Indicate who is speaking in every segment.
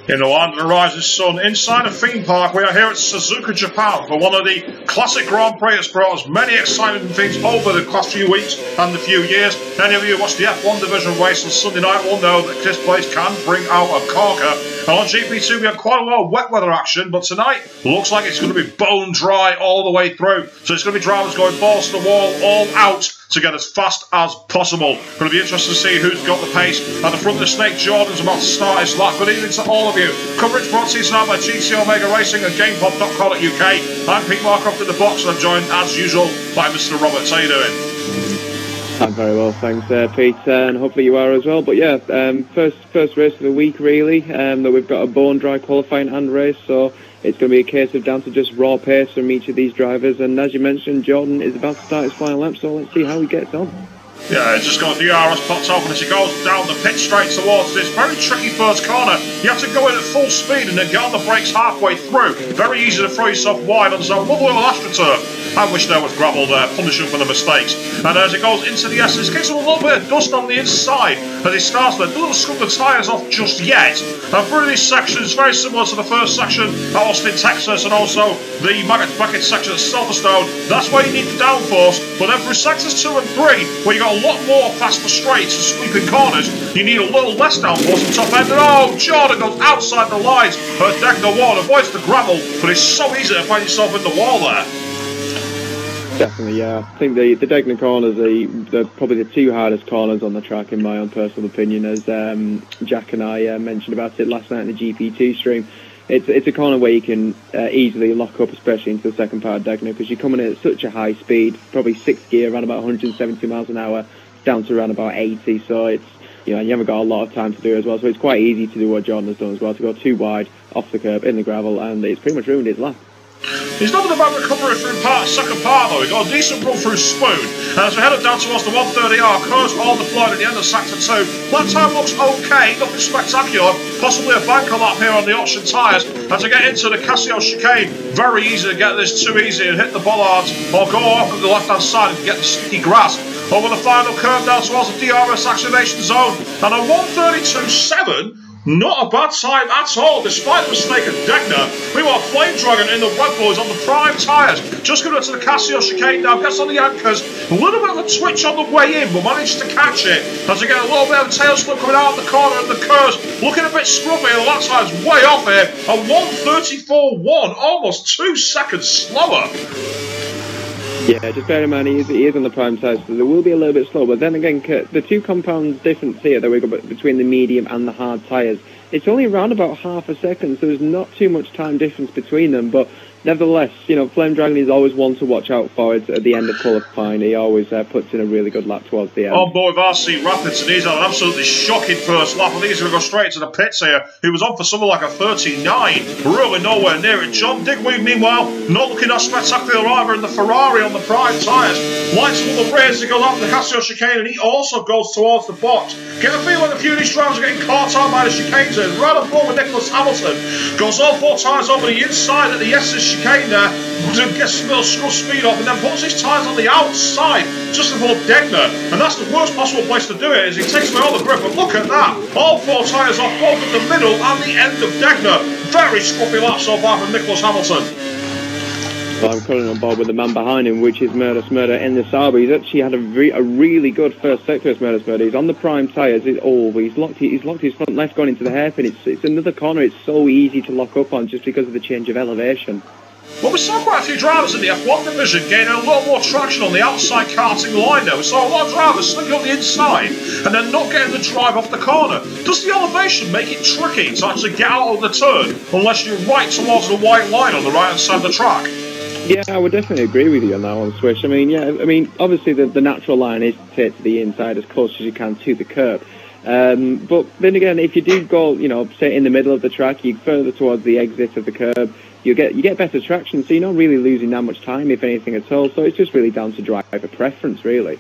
Speaker 1: In the land of the rising sun, inside a theme park, we are here at Suzuka, Japan for one of the classic Grand Prix that's brought us many exciting things over the past few weeks and a few years. Any of you who watch the F1 division race on Sunday night will know that this place can bring out a corker. And on GP2 we had quite a lot of wet weather action, but tonight looks like it's going to be bone dry all the way through. So it's going to be drivers going balls to the wall, all out to get as fast as possible. Going to be interesting to see who's got the pace. At the front of the snake, Jordan's about to start his lap. Good evening to all of you. Coverage brought to you tonight by GC Omega Racing and GamePod.co.uk. I'm Pete Marcroft in the box, and I'm joined as usual by Mr. Roberts. How you doing?
Speaker 2: I'm very well, thanks, Pete, and hopefully you are as well. But yeah, first race of the week really. That we've got a bone dry qualifying and race, so it's going to be a case of down to just raw pace from each of these drivers. And as you mentioned, Jordan is about to start his final lap, so let's see how he gets on.
Speaker 1: Yeah, it's just got the DRS popped open as he goes down the pit straight towards this very tricky first corner. You have to go in at full speed and then get on the brakes halfway through. Very easy to throw yourself wide on some lovely little AstroTurf. I wish there was gravel there, punish him for the mistakes. And as it goes into the S, it gets a little bit of dust on the inside as he starts there. Doesn't scrub the tyres off just yet. And through these sections, very similar to the first section at Austin, Texas, and also the Maggot Bucket section at Silverstone, that's where you need the downforce. But then through sectors 2 and 3, where you got a lot more faster straights and sweeping corners, you need a little less downforce at the top end. And oh, Jordan goes outside the lines for Degner 1, avoids the gravel, but it's so easy to find yourself in the wall there.
Speaker 2: Definitely, yeah. I think the Degner corners are probably the two hardest corners on the track, in my own personal opinion, as Jack and I mentioned about it last night in the GP2 stream. It's a corner where you can easily lock up, especially into the second part of Degner, because you're coming in at such a high speed, probably sixth gear, around about 170 miles an hour, down to around about 80. So it's, you haven't got a lot of time to do it as well. So it's quite easy to do what Jordan has done as well, to go too wide off the curb in the gravel, and it's pretty much ruined his lap.
Speaker 1: He's not in a bad recovery through second part though. He got a decent run through Spoon. And as we head up down towards the 130R, cars all deployed at the end of sector 2. Lap time looks okay, nothing spectacular. Possibly a banker lap here on the option tyres. As we get into the Casio chicane, very easy to get this too easy and hit the bollards or go off at the left hand side and get the sticky grass. Over the final curve down towards the DRS activation zone. And a 132.7. Not a bad time at all, despite the mistake of Degner. Meanwhile, Flame Dragon in the Red Bull is on the prime tyres. Just going to the Casio chicane now, gets on the anchors. A little bit of a twitch on the way in, but manages to catch it. As we get a little bit of a tail slip coming out of the corner of the curves. Looking a bit scruffy, and the lap time's way off here. A 134.1, almost 2 seconds slower.
Speaker 2: Yeah, just bear in mind he is on the prime tyres, so there will be a little bit slow. But then again, the two compounds difference here that we've got between the medium and the hard tyres, it's only around about half a second, so there's not too much time difference between them. But nevertheless, Flame Dragon is always one to watch out for. It's at the end of qualifying, he always puts in a really good lap towards the end.
Speaker 1: On board with RC Rapids, and he's had an absolutely shocking first lap. I think he's going to go straight to the pits here. He was on for something like a 39, really nowhere near it. John Digweed, meanwhile, not looking that spectacular either in the Ferrari on the prime tyres. Lights up on the rears, he goes out the Casio chicane, and he also goes towards the box. Get a feeling a few of these drivers are getting caught out by the chicanes here. Right up forward, Nicholas Hamilton goes all 4 tyres over the inside at the S's chicane there, gets a little scruff speed off, and then puts his tyres on the outside just before Degner. And that's the worst possible place to do it, is he takes away all the grip. And look at that, all 4 tyres off both at the middle and the end of Degner. Very scruffy lap so far from Nicholas Hamilton.
Speaker 2: Well, I'm currently on board with the man behind him, which is Murder Smurder in the Sauber. He's actually had a really good first sector, Murder Smurder. He's on the prime tyres. He's locked his front left going into the hairpin. It's another corner it's so easy to lock up on just because of the change of elevation.
Speaker 1: Well, we saw quite a few drivers in the F1 division gaining a lot more traction on the outside karting line now. We saw a lot of drivers slipping on the inside and then not getting the drive off the corner. Does the elevation make it tricky to actually get out of the turn unless you're right towards the white line on the right hand side of the track?
Speaker 2: Yeah, I would definitely agree with you on that one, Swish. Obviously the natural line is to take to the inside as close as you can to the curb. But then again, if you do go, say in the middle of the track, you further towards the exit of the curb, you get better traction, so you're not really losing that much time, if anything at all. So it's just really down to driver preference, really.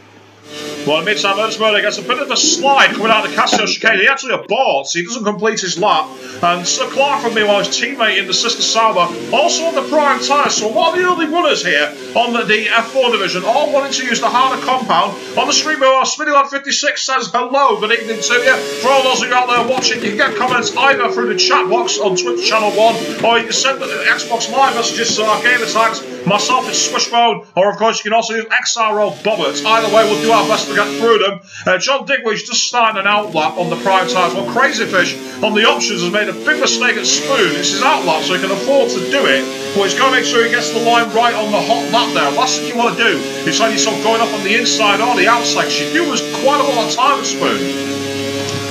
Speaker 1: Well, in the meantime, Earnsmurder gets a bit of a slide coming out of the Casio chicane. He actually aborts, he doesn't complete his lap. And Sir Clark, meanwhile, his teammate in the Sister Sauber, also on the prime tyre. So a lot of the early runners here on the F4 division, all wanting to use the harder compound. On the stream, SmittyLad56 says hello, good evening to you. For all those of you out there watching, you can get comments either through the chat box on Twitch channel 1, or you can send the Xbox Live messages to our gamer tags. Myself, it's Swishbone, or of course you can also use XRL Bobbert. Either way, we'll do our best to get through them. John Digweed's just starting an outlap on the prime tyres. Well, Crazy Fish on the options has made a big mistake at Spoon. It's his outlap, so he can afford to do it, but he's got to make sure he gets the line right on the hot lap there. Last thing you want to do is find yourself going up on the inside or the outside, because you do lose quite a lot of time at Spoon.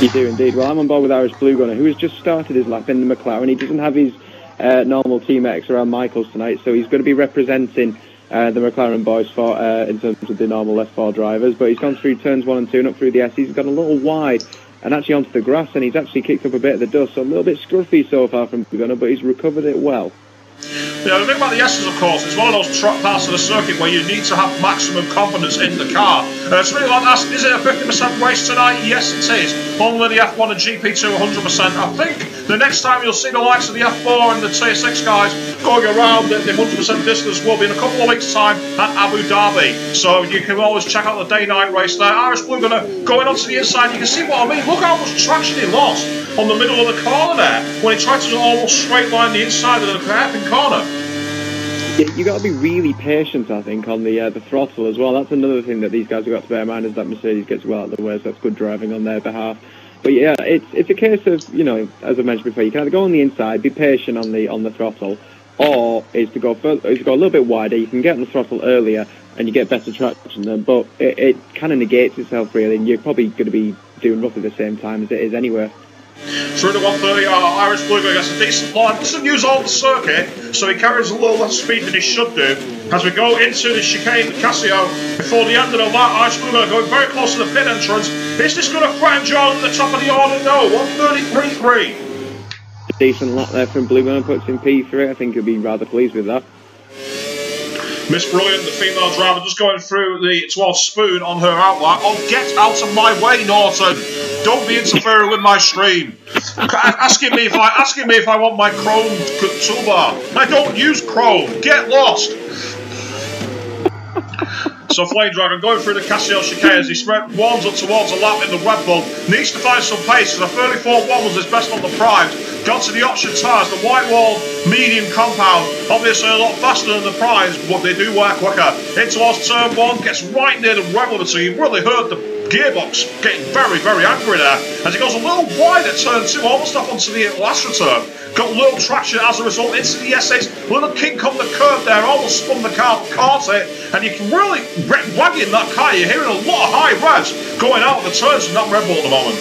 Speaker 2: You do indeed. Well, I'm on board with Irish Blue Gunner, who has just started his lap in the McLaren. He doesn't have his normal team XRL Michaels tonight, so he's going to be representing the McLaren boys for in terms of the normal F4 drivers. But he's gone through turns 1 and 2 and up through the S. He's gone a little wide and actually onto the grass, and he's actually kicked up a bit of the dust, so a little bit scruffy so far from Blue Gunner, but he's recovered it well.
Speaker 1: Yeah, the thing about the S's, of course, it's one of those parts of the circuit where you need to have maximum confidence in the car. Smitty asked, is it a 50% race tonight? Yes, it is. Only the F1 and GP2 100%. I think the next time you'll see the likes of the F4 and the Tier 6 guys going around the 100% distance will be in a couple of weeks' time at Abu Dhabi. So you can always check out the day-night race there. Irish Blue Gunner going onto the inside. You can see what I mean. Look how much traction he lost on the middle of the corner there when he tried to almost straight line the inside of the hairpin corner.
Speaker 2: Yeah, you got to be really patient, I think, on the throttle as well. That's another thing that these guys have got to bear in mind, is that Mercedes gets well out of the way, so that's good driving on their behalf. But yeah, it's a case of, you know, as I mentioned before, you can either go on the inside, be patient on the throttle, or is to go further, is to go a little bit wider. You can get on the throttle earlier and you get better traction then, but it kind of negates itself really, and you're probably going to be doing roughly the same time as it is anywhere.
Speaker 1: Through the 130, Irish Blue Gunner gets a decent line. Doesn't use all the circuit, so he carries a little less speed than he should do. As we go into the chicane, the Casio, before the end of the lap, Irish Blue Gunner going very close to the pit entrance. Is this going to threaten Jordan at the top of the order? No, 133.3.
Speaker 2: Decent lap there from Blue Gunner, puts in P3. I think he'll be rather pleased with that.
Speaker 1: Miss Brilliant, the female driver, just going through towards Spoon on her outlap. Oh, get out of my way, Norton! Don't be interfering with my stream. Asking me if I want my Chrome toolbar. I don't use Chrome. Get lost. So Flame Dragon going through the Casio chicane as he warms up towards a lap in the Red Bull. Needs to find some pace, because the 34.1 was his best on the primes. Got to the option tyres, the white wall medium compound, obviously a lot faster than the primes, but they do wear quicker. In towards turn 1, gets right near the red, so you really heard the gearbox getting very, very angry there. As he goes a little wide at turn 2, almost up onto the last return. Got little traction as a result into the S8. Little kink on the curb there, almost spun the car, caught it, and you can really wagging that car. You're hearing a lot of high revs going out of the turns from that Red Bull at the moment.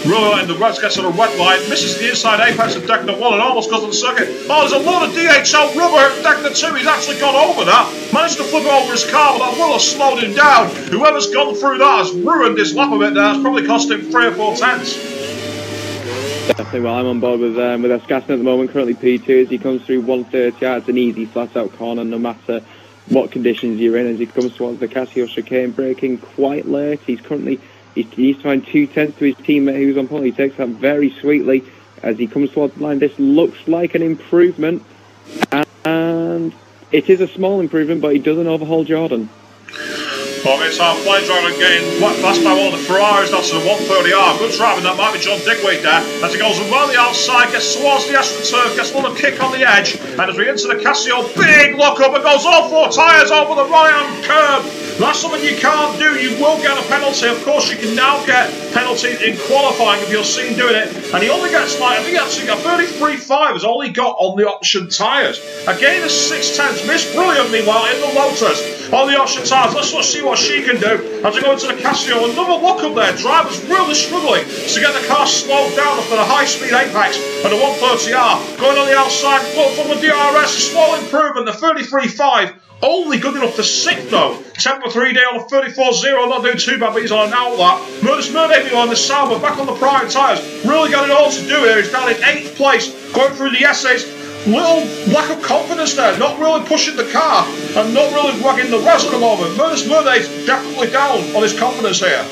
Speaker 1: Really letting the reds get to the red line, misses the inside apex of Deckner 1 and almost goes on the circuit. Oh, there's a lot of DHL rubber at Deckner 2, he's actually gone over that. Managed to flip over his car, but that will have slowed him down. Whoever's gone through that has ruined his lap a bit there. It's probably cost him 3 or 4 tenths.
Speaker 2: Definitely. Well, I'm on board with Escassin at the moment, currently P2 as he comes through 130 yards, an easy flat out corner no matter what conditions you're in, as he comes towards the Casio chicane, braking quite late. He needs to find 2 tenths to his teammate who's on pole. He takes that very sweetly as he comes towards the line. This looks like an improvement, and it is a small improvement, but he doesn't overhaul Jordan.
Speaker 1: Well, it's our Flame Dragon getting fast by one of the Ferraris down to the 130R. Good driving, that might be John Digweed there. As he goes around the outside, gets towards the AstroTurf, gets a little kick on the edge, and as we enter the Casio, big lock up and goes all 4 tyres over the right-hand curb. That's something you can't do. You will get a penalty. Of course, you can now get penalties in qualifying if you're seen doing it. And he only gets, like, I think actually got 33.5 is all he got on the option tyres. Again, a 6 tenths. Miss Brilliant, meanwhile, in the Lotus on the option tyres. Let's see what she can do as we go into the Casio. Another look up there. Driver's really struggling to get the car slowed down after the high-speed apex and the 130R. Going on the outside, look from the DRS, a small improvement, the 33.5. Only good enough for 6th though. Temper 3 day on the 34.0, not doing too bad, but he's on an outlap. Murder on the Sauber, back on the prime tyres. Really got it all to do here. He's down in 8th place, going through the essays. little lack of confidence there, not really pushing the car and not really wagging the rest at the moment. Murder's Murday's definitely down on his confidence here.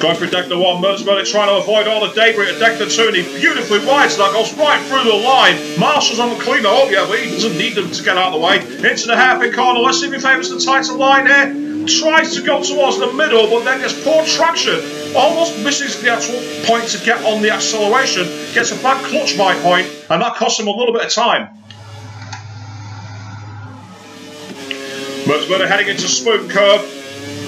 Speaker 1: Going through deck the 1, Murder's Murday trying to avoid all the debris at deck the 2, and he beautifully rides that, goes right through the line. Marshall's on the cleaner, oh yeah, but he doesn't need them to get out of the way. Into the hairpin corner, let's see if he favours the tighter line here. Tries to go towards the middle, but then gets poor traction. Almost misses the actual point to get on the acceleration. Gets a bad clutch bite point, and that costs him a little bit of time. Murder's Murday heading into Spoon Curve.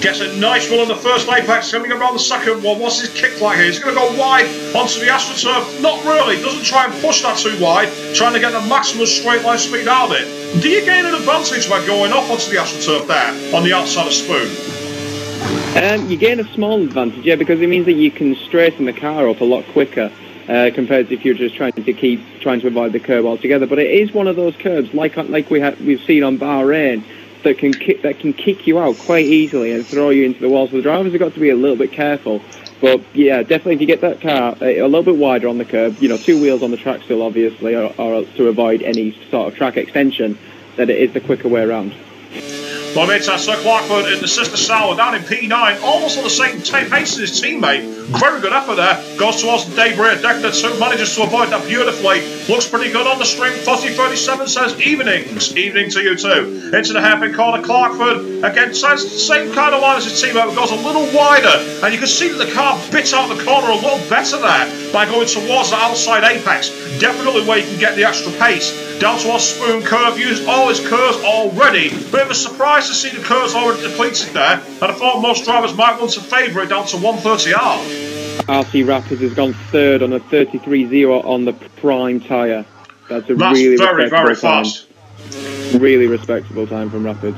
Speaker 1: Gets a nice run on the first apex, coming around the second one. What's his kick like here? He's going to go wide onto the AstroTurf. Not really, doesn't try and push that too wide, trying to get the maximum straight line speed out of it. Do you gain an advantage by going off onto the AstroTurf there, on the outside of Spoon?
Speaker 2: You gain a small advantage, yeah, because it means that you can straighten the car up a lot quicker compared to if you're just trying to avoid the curb altogether. But it is one of those curbs, like we've seen on Bahrain, that can kick you out quite easily and throw you into the wall. So the drivers have got to be a little bit careful. But yeah, definitely if you get that car a little bit wider on the curb, you know, 2 wheels on the track still obviously, or to avoid any sort of track extension, that it is the quicker way around.
Speaker 1: Well, it's Sir Clarkford in the sister Sauer down in P9, almost on the same pace as his teammate. Very good effort there. Goes towards the debris. Deckner 2 manages to avoid that beautifully. Looks pretty good on the string. Fuzzy37 says evenings. Evening to you too. Into the hairpin corner. Clarkford again says the same kind of line as his teammate, but goes a little wider. And you can see that the car bits out the corner a little better there by going towards the outside apex. Definitely where you can get the extra pace. Down towards Spoon Curve, used all his curves already. Bit of a surprise to see the curves already depleted there, and I thought most drivers might want to favour it down to 130R.
Speaker 2: RC Rapids has gone third on a 33.0 on the prime tyre. That's really
Speaker 1: very fast.
Speaker 2: Really respectable time from Rapids.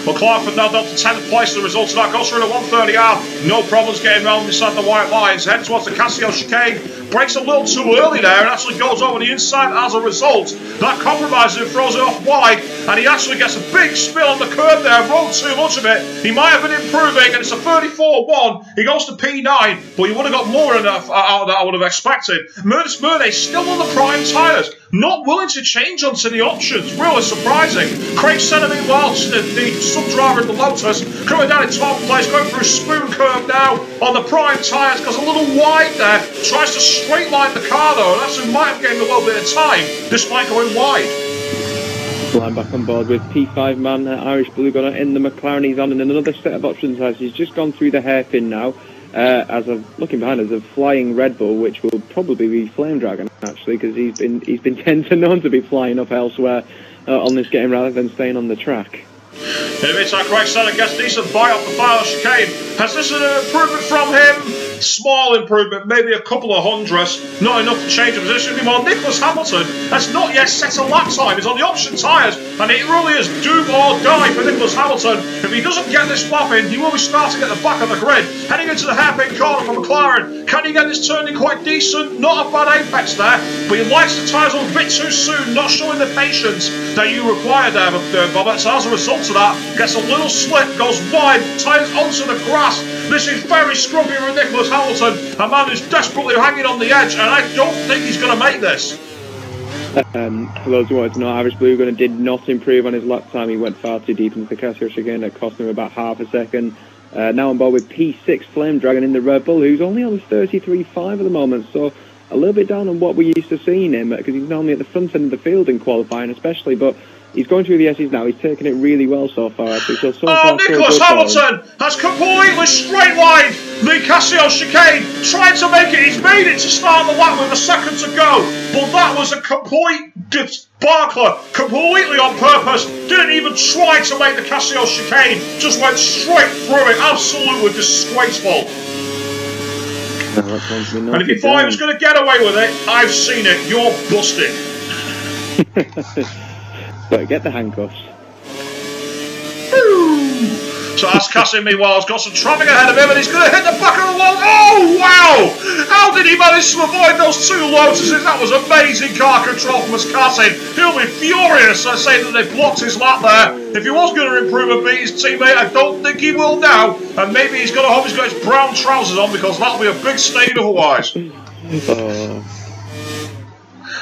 Speaker 1: Well, Clarkford now down to 10th place. The result of that goes through the 130R. No problems getting round inside the white lines. Head towards the Casio chicane. Breaks a little too early there and actually goes over the inside as a result. That compromises him, throws it off wide, and he actually gets a big spill on the curb there. Rode too much of it. He might have been improving, and it's a 34-1. He goes to P9, but he would have got more enough out of that, I would have expected. Murder's Murday still on the prime tyres. Not willing to change onto the options. Really surprising. Craig Senna, meanwhile, the sub-driver in the Lotus, coming down in 12th place, going through Spoon Curve now on the prime tyres, goes a little wide there, tries to straight line the car though, and actually might have gained a little bit of time, despite going wide.
Speaker 2: Line back on board with P5 man, Irish Blue Gunner in the McLaren. He's on in another set of options as he's just gone through the hairpin now. As of looking behind us, a flying Red Bull, which will probably be Flame Dragon actually, because he's been tend to known to be flying up elsewhere on this game rather than staying on the track.
Speaker 1: In the meantime, Craig Senna gets decent bite off the final chicane. Has this an improvement from him? Small improvement, maybe a couple of hundredths. Not enough to change the position anymore. Nicholas Hamilton has not yet set a lap time. He's on the option tyres, and it really is do or die for Nicholas Hamilton. If he doesn't get this lap in, he will be starting at the back of the grid. Heading into the hairpin corner from McLaren. Can he get this turning quite decent? Not a bad apex there, but he lights the tyres a bit too soon, not showing the patience that you require there, Bobbert. So as a result of that, gets a little slip, goes wide, tyres onto the grass. This is very scrubby with Nicholas Hamilton, a man who's desperately hanging on the edge, and I don't think he's going to make this.
Speaker 2: For those who wanted to know, Irish Blue Gunner did not improve on his lap time. He went far too deep into the Casio chicane. That cost him about half a second. Now on board with P6 Flame Dragon in the Red Bull, who's only on the 33.5 at the moment, so a little bit down on what we're used to seeing him, because he's normally at the front end of the field in qualifying especially, but he's going through the S's now. He's taken it really well so far, actually. So far,
Speaker 1: Nicholas Hamilton has completely straight-lined the Casio chicane, trying to make it. He's made it to start the lap with a second to go, but that was a complete debacle, completely on purpose. Didn't even try to make the Casio chicane, just went straight through it. Absolutely disgraceful. And if you thought he was going to get away with it, I've seen it. You're busted.
Speaker 2: But get the handcuffs.
Speaker 1: So that's Cassie meanwhile has got some traffic ahead of him and he's going to hit the back of the wall. Oh wow! How did he manage to avoid those two Lotuses? That was amazing car control from Cassie. He'll be furious, I say, that they blocked his lap there. If he was going to improve and beat his teammate, I don't think he will now. And maybe he's going to hope he's got his brown trousers on, because that'll be a big stain otherwise.
Speaker 2: Oh.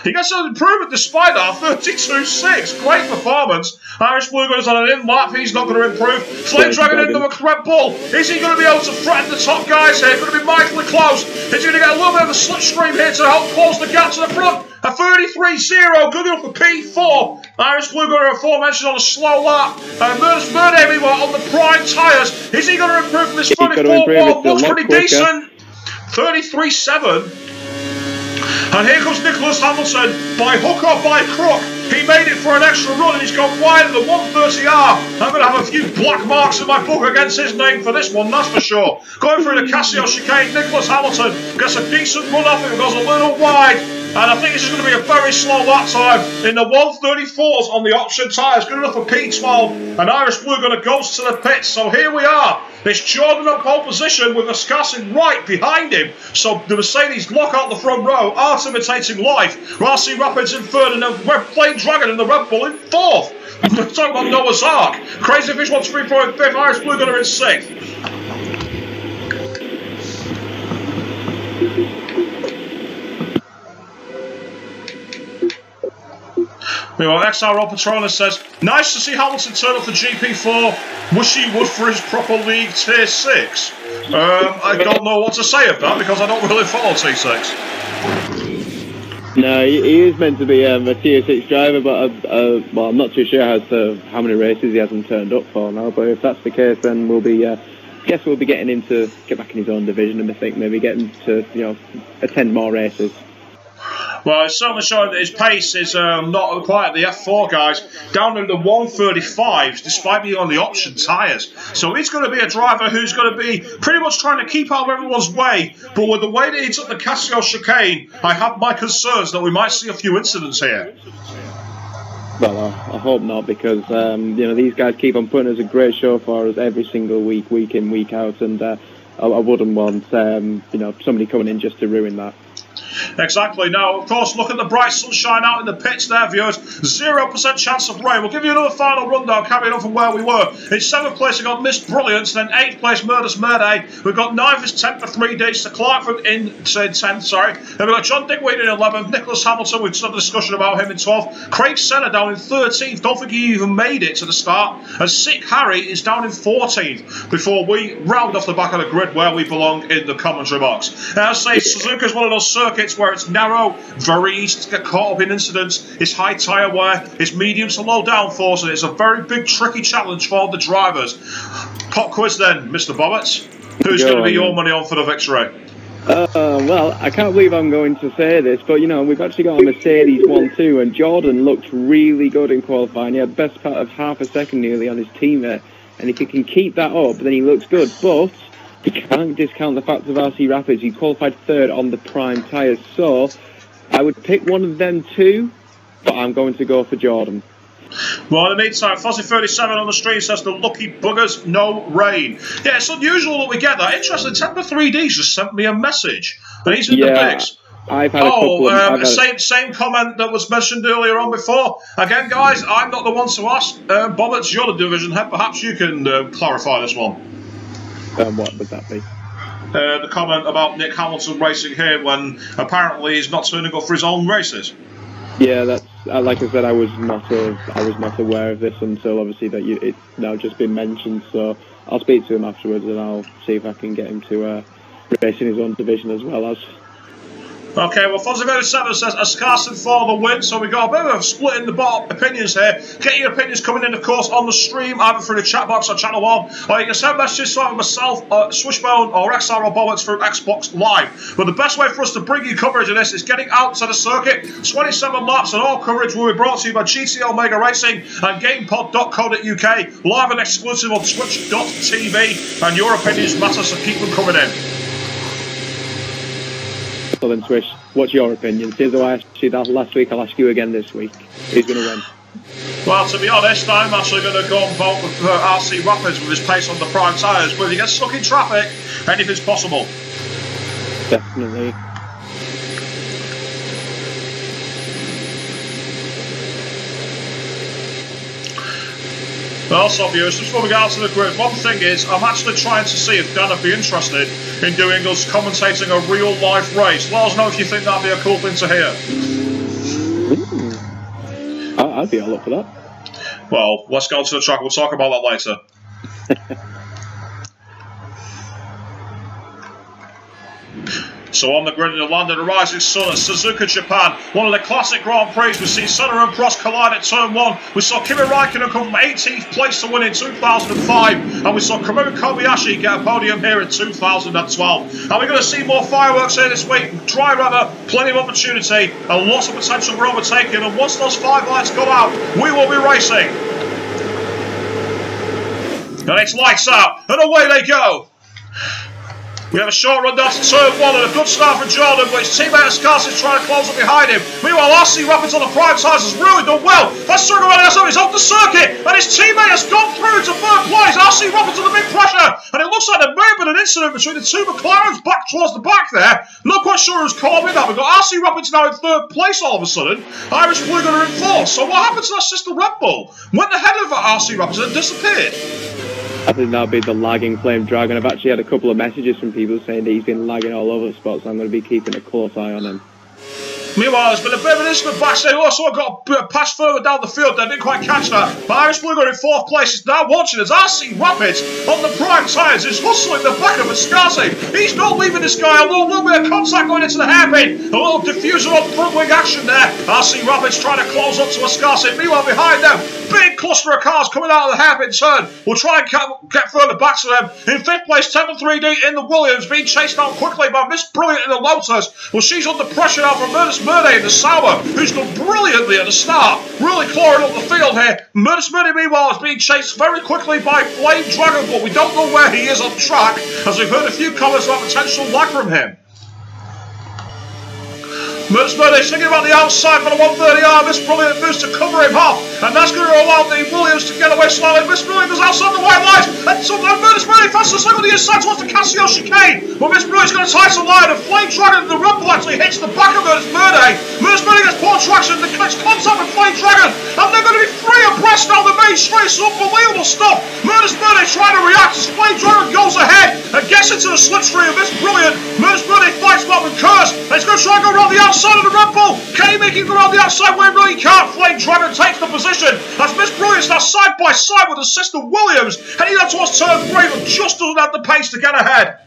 Speaker 1: He gets an improvement despite that, 32.6. Great performance. Irish Blue Gunners on an in-lap. He's not going to improve. Flame Dragon in the Red Bull. Is he going to be able to threaten the top guys here? Going to be mightily close. Is he going to get a little bit of a slipstream here to help close the gap to the front? A 33.0. Good enough for P4. Irish Blue Gunner aforementioned on a slow lap. Murday, meanwhile, on the prime tyres. Is he going to improve from this 34.1? Looks pretty decent. 33.7. And here comes Nicholas Hamilton, by hook or by crook. He made it for an extra run and he's gone wide of the 130R. I'm going to have a few black marks in my book against his name for this one, that's for sure. Going through the Casio chicane, Nicholas Hamilton gets a decent run off him, goes a little wide. And I think this is going to be a very slow lap time in the 134s on the option tyres. Good enough for P12. And Irish Blue Gunner goes to the pits. So here we are. It's Jordan on pole position with Wisconsin right behind him. So the Mercedes lock out the front row. Art imitating life. RC Rapids in third and then Flame Dragon in the Red Bull in fourth. We're talking about Noah's Ark. Crazy Fish 134 in fifth. Irish Blue Gunner in sixth. Meanwhile, XRL Patronus says, nice to see Hamilton turn up for GP4. Wish he would for his proper league tier 6. I don't know what to say of that because I don't really follow T6.
Speaker 2: No, he is meant to be a tier 6 driver, but well, I'm not too sure as to how many races he hasn't turned up for now. But if that's the case, then we'll be, guess we'll be getting him to get back in his own division, and I think maybe getting to, attend more races.
Speaker 1: Well, it's certainly showing that his pace is not quite at the F4 guys, down in the 135s, despite being on the option tyres. So he's going to be a driver who's going to be pretty much trying to keep out of everyone's way, but with the way that he took the Casio chicane, I have my concerns that we might see a few incidents here.
Speaker 2: Well, I hope not, because these guys keep on putting us a great show for us every single week, week in, week out, and I wouldn't want somebody coming in just to ruin that.
Speaker 1: Exactly. Now, of course, look at the bright sunshine out in the pits there, viewers. 0% chance of rain. We'll give you another final rundown, carrying on from where we were. In 7th place, we've got Miss Brilliance. Then 8th place, Murders Murday. We've got 9th is 10th for 3 days. To Clark in 10th, sorry. Then we've got John Digweed in 11th. Nicholas Hamilton, we've just had a discussion about him in 12th. Craig Senna down in 13th. Don't think he even made it to the start. And Sick Harry is down in 14th before we round off the back of the grid where we belong in the commentary box. As I say, Suzuka's one of those circuits where it's narrow, very easy to get caught up in incidents. It's high tyre wear, it's medium to low downforce, and it's a very big, tricky challenge for the drivers. Pop quiz then, Mr. Bobbett. Who's going to be your money on for the victory?
Speaker 2: Well, I can't believe I'm going to say this, but we've actually got a Mercedes 1-2, and Jordan looked really good in qualifying. He had the best part of half a second nearly on his teammate, and if he can keep that up, then he looks good. But you can't discount the fact of RC Rapids. He qualified third on the prime tyres, so I would pick one of them two, but I'm going to go for Jordan.
Speaker 1: Well, in the meantime, Fozzy37 on the stream says the lucky buggers, no rain. Yeah, it's unusual that we get that. Interesting, Temper3D just sent me a message, and he's in the mix.
Speaker 2: I've had a couple.
Speaker 1: Same comment that was mentioned earlier on before. Again, guys, I'm not the one to ask. Bobbert, you're the division head. Perhaps you can clarify this one.
Speaker 2: What would that be?
Speaker 1: The comment about Nick Hamilton racing here when apparently he's not turning up for his own races.
Speaker 2: Yeah, that's like I said. I was not aware of this until obviously that it's now just been mentioned. So I'll speak to him afterwards and I'll see if I can get him to race in his own division as well as.
Speaker 1: Okay, well, Fozzy37 says Ascarson for the win, so we got a bit of a split in the bottom opinions here. Get your opinions coming in, of course, on the stream, either through the chat box on Channel 1, or you can send messages to either myself, Swishbone, or XRL Bollocks through Xbox Live. But the best way for us to bring you coverage of this is getting out to the circuit. 27 laps and all coverage will be brought to you by GTL Mega Racing and GamePod.co.uk, live and exclusive on Twitch.tv, and your opinions matter, so keep them coming in.
Speaker 2: Then Swish, what's your opinion? Since I asked you that last week, I'll ask you again this week. Who's going to win?
Speaker 1: Well, to be honest, I'm actually going to go and vote with RC Rapids with his pace on the prime tyres. But if he gets stuck in traffic, anything's possible.
Speaker 2: Definitely.
Speaker 1: Also, viewers, just before we get out to the grid, one thing is, I'm actually trying to see if Dan would be interested in doing us commentating a real-life race. Let us know if you think that'd be a cool thing to hear.
Speaker 2: I'd be all up for that.
Speaker 1: Well, let's go to the track. We'll talk about that later. So on the grid in the land of the rising sun at Suzuka, Japan, one of the classic Grand Prix. We've seen Senna and Prost collide at turn 1. We saw Kimi Räikkönen come from 18th place to win in 2005. And we saw Kamui Kobayashi get a podium here in 2012. And we're going to see more fireworks here this week. Dry weather, plenty of opportunity, and lots of potential for overtaking. And once those 5 lights go out, we will be racing. And it's lights out, and away they go. We have a short run down to turn 1 and a good start for Jordan, but his teammate Ascars is trying to close up behind him. Meanwhile, RC Rapids on the prime tyres has really done well. That's circle running outside, he's off the circuit, and his teammate has gone through to 3rd place. RC Rapids under big pressure, and it looks like there may have been an incident between the 2 McLarens back towards the back there. Not quite sure who's caught with that. We've got RC Rapids now in 3rd place all of a sudden. Irish Blue Gunner in 4th. So what happened to that sister Red Bull? Went ahead of RC Rapids and disappeared.
Speaker 2: I think that'll be the lagging Flame Dragon. I've actually had a couple of messages from people saying that he's been lagging all over the spot, so I'm going to be keeping a close eye on him.
Speaker 1: Meanwhile, there's been a bit of an incident backstage. Also, I got a pass further down the field there. Didn't quite catch that. But Irish Blue Gunner in 4th place is now watching as RC Rapids on the prime tyres is hustling the back of Ascari. He's not leaving this guy. A little bit of contact going into the hairpin. A little diffuser on front wing action there. RC Rapids trying to close up to Ascari. Meanwhile, behind them, big cluster of cars coming out of the hairpin turn. We'll try and get further back to them. In 5th place, Temple 3D in the Williams, being chased down quickly by Miss Brilliant in the Lotus. Well, she's under pressure now from Murday in the Sauber, who's done brilliantly at the start. Really clawing up the field here. Murday, meanwhile, is being chased very quickly by Flame Dragon, but we don't know where he is on track, as we've heard a few comments about potential lag from him. Murder's thinking about the outside for the 130R. Miss Brilliant moves to cover him off, and that's going to allow the Williams to get away slightly. Miss Brilliant goes outside the white lines, and Murder's fastest on the inside towards the Casio chicane. But Miss Brilliant's going to tie some line, and Flame Dragon, the Red Bull, actually hits the back of Murder's Murday. Murder's gets poor traction, and gets contact with Flame Dragon, and they're going to be free abreast down the main straight. It's unbelievable stuff. Murder's trying to react as Flame Dragon goes ahead and gets into the slipstream of Miss Brilliant. Murder's fights back with Curse, and he's going to try and go around the outside of the Red Bull. Can he make it go around the outside where he really can't? Flame Dragon takes the position as Miss Brilliant's now side by side with her sister Williams, heading out towards turn 3, but just doesn't have the pace to get ahead.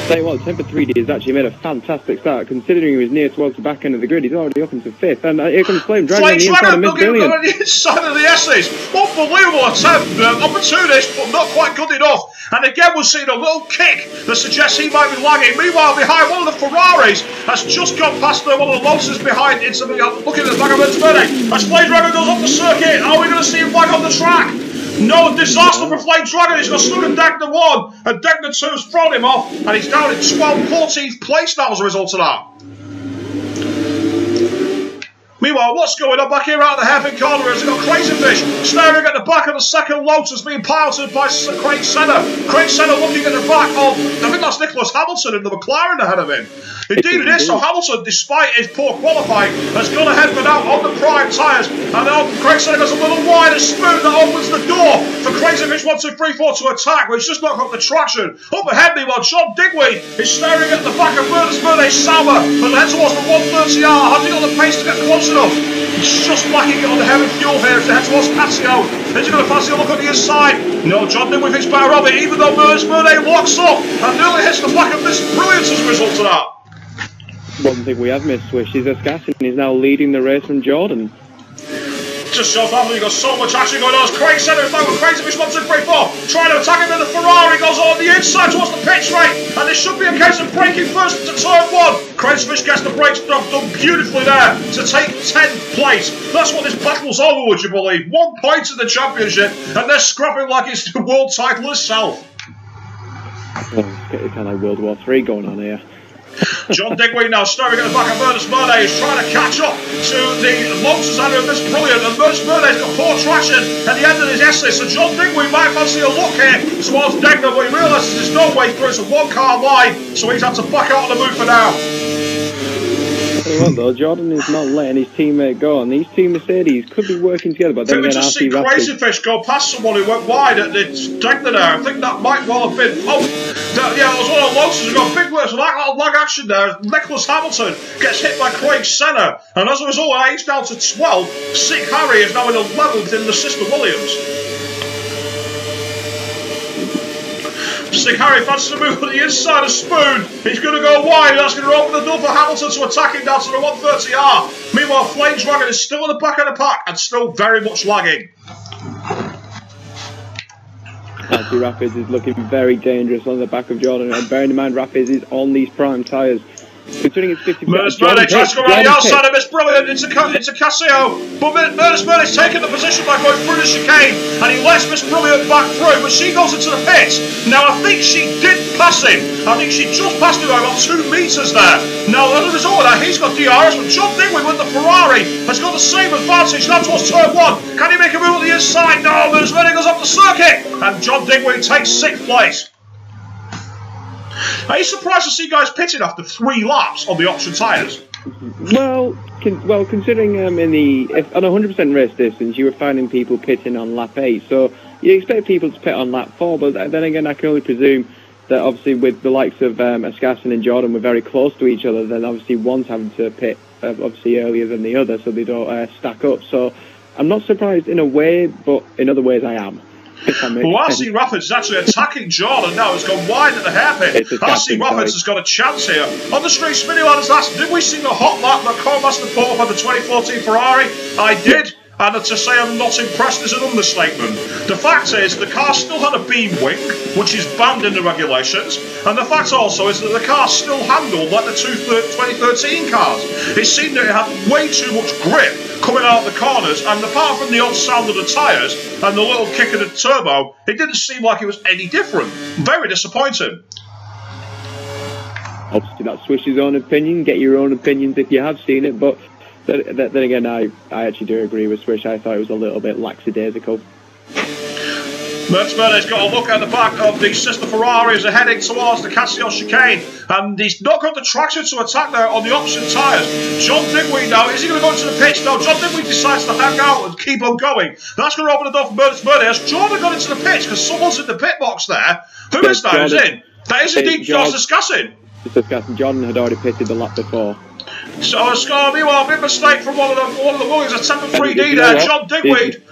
Speaker 2: Tell you what, Temper 3D has actually made a fantastic start, considering he was near towards the back end of the grid. He's already up into 5th, and here comes Flame Dragon on the inside of Miss Brilliant.
Speaker 1: On the inside of the S's. Unbelievable attempt, opportunist, but not quite good enough. And again, we're seeing a little kick that suggests he might be lagging. Meanwhile, behind one of the Ferraris has just gone past one of the Lotuses behind. It's looking at the back of Verde. As Flame Dragon goes off the circuit, are we going to see him flag on the track? No, disaster for Flame Dragon. He's got stuck in Degner 1, and Degner 2 has thrown him off, and he's down in 14th place now as a result of that. Meanwhile, what's going on back here out of the hairpin corner is we've got Crazy Fish staring at the back of the second Lotus being piloted by Craig Senna. Craig Senna looking at the back of, I think that's Nicholas Hamilton in the McLaren ahead of him. Indeed it is, so Hamilton, despite his poor qualifying, has gone ahead for now on the prime tyres. And then Craig Senna goes a little wide and smooth that opens the door for Crazy Fish 1, 2, 3, 4 to attack, but he's just not got the traction. Up ahead, meanwhile, John Digweed is staring at the back of Murday Sauber as they head towards the 130R. Has he got the pace to get close enough? He's just lacking it on the heavy fuel here as they head towards Casio. Is he going to fancy a look on the inside? No, John Digweed thinks better of it, even though Murday locks up and nearly hits the back of this Brilliance as a result of that.
Speaker 2: One thing we have missed, Swish, is Ascari, and he's now leading the race from Jordan.
Speaker 1: Just shows that you've got so much action going on. As Craig Senna is back with Crazy Fish 1, 2, 3, 4. Trying to attack him in the Ferrari, goes on the inside towards the pit straight. And this should be a case of breaking first to turn 1. Crazy Fish gets the brakes done beautifully there to take 10th place. That's what this battle's over, would you believe? 1 point in the championship, and they're scrapping like it's the world title itself.
Speaker 2: Oh, it's getting kind of like World War III going on here.
Speaker 1: John Digweed now staring at the back of Murday is trying to catch up to the Lotus under this Brilliant, and Murday's got poor traction at the end of his essay, so John Digweed might fancy a look here towards Degner, but he realises there's no way through. It's a 1-car line, so he's had to back out on the move for now.
Speaker 2: tell you what though, Jordan is not letting his teammate go, and these two Mercedes could be working together. But then
Speaker 1: we just see Crazy Fish go past someone who went wide at the Degner there. I think that might well have been. Oh, yeah, it was one of the Lotuses who got big works. Like little lag action there. Nicholas Hamilton gets hit by Craig Senna, and as a result, he's down to 12. Sick Harry is now in 11th in the Sister Williams. Sick Harry fancies to move on the inside of Spoon. He's going to go wide. That's going to open the door for Hamilton to attack him down to the 130R. Meanwhile, Flame Dragon is still in the back of the pack and still very much lagging.
Speaker 2: Actually, Rapids is looking very dangerous on the back of Jordan, and bearing in mind Rapids is on these prime tyres. Considering it's 50%.
Speaker 1: Murders Murday tries to go around the outside of Miss Brilliant into Casio, but Murders Murday's taken the position by going through the chicane, and he lets Miss Brilliant back through, but she goes into the pits. Now, I think she did pass him. I think she just passed him by about 2 metres there. Now, as a result of that, he's got DRS, but John Digweed with the Ferrari has got the same advantage now towards turn 1. Can he make a move on the inside? No, Murders Murday goes off the circuit, and John Digweed takes 6th place. Are you surprised to see guys pitting after 3 laps on the option tyres?
Speaker 2: Well, considering on a 100% race distance, you were finding people pitting on lap 8, so you expect people to pit on lap 4, but then again, I can only presume that obviously with the likes of Ascassen and Jordan were very close to each other, then obviously one's having to pit obviously earlier than the other, so they don't stack up. So I'm not surprised in a way, but in other ways I am.
Speaker 1: Well, RC Rapids is actually attacking Jordan now. He's gone wide at the hairpin. RC Rapids has got a chance here. On the street, Spinny Ladders asked, did we see the hot lap that Cormaster put up on the 2014 Ferrari? I did. And to say I'm not impressed is an understatement. The fact is, the car still had a beam wing, which is banned in the regulations, and the fact also is that the car still handled like the 2013 cars. It seemed that it had way too much grip coming out of the corners, and apart from the odd sound of the tyres and the little kick of the turbo, it didn't seem like it was any different. Very disappointing.
Speaker 2: Obviously, that's Swish's own opinion. Get your own opinions if you have seen it, but then again, I actually do agree with Swish. I thought it was a little bit lackadaisical.
Speaker 1: Mertz Murday's got a look at the back of the sister Ferrari as they're heading towards the Casio chicane, and he's not got the traction to attack there on the option tyres. John Digweed now, is he going to go into the pitch? No, John Digweed decides to hang out and keep on going. That's going to open the door for Mertz Murday. Has Jordan got into the pitch? Because someone's in the pit box there. Who is that? Who's in? That is indeed Josh Ascassen.
Speaker 2: Jordan had already pitted the lap before.
Speaker 1: So meanwhile, big mistake from one of the Williams, a 7-3D there, John Digweed.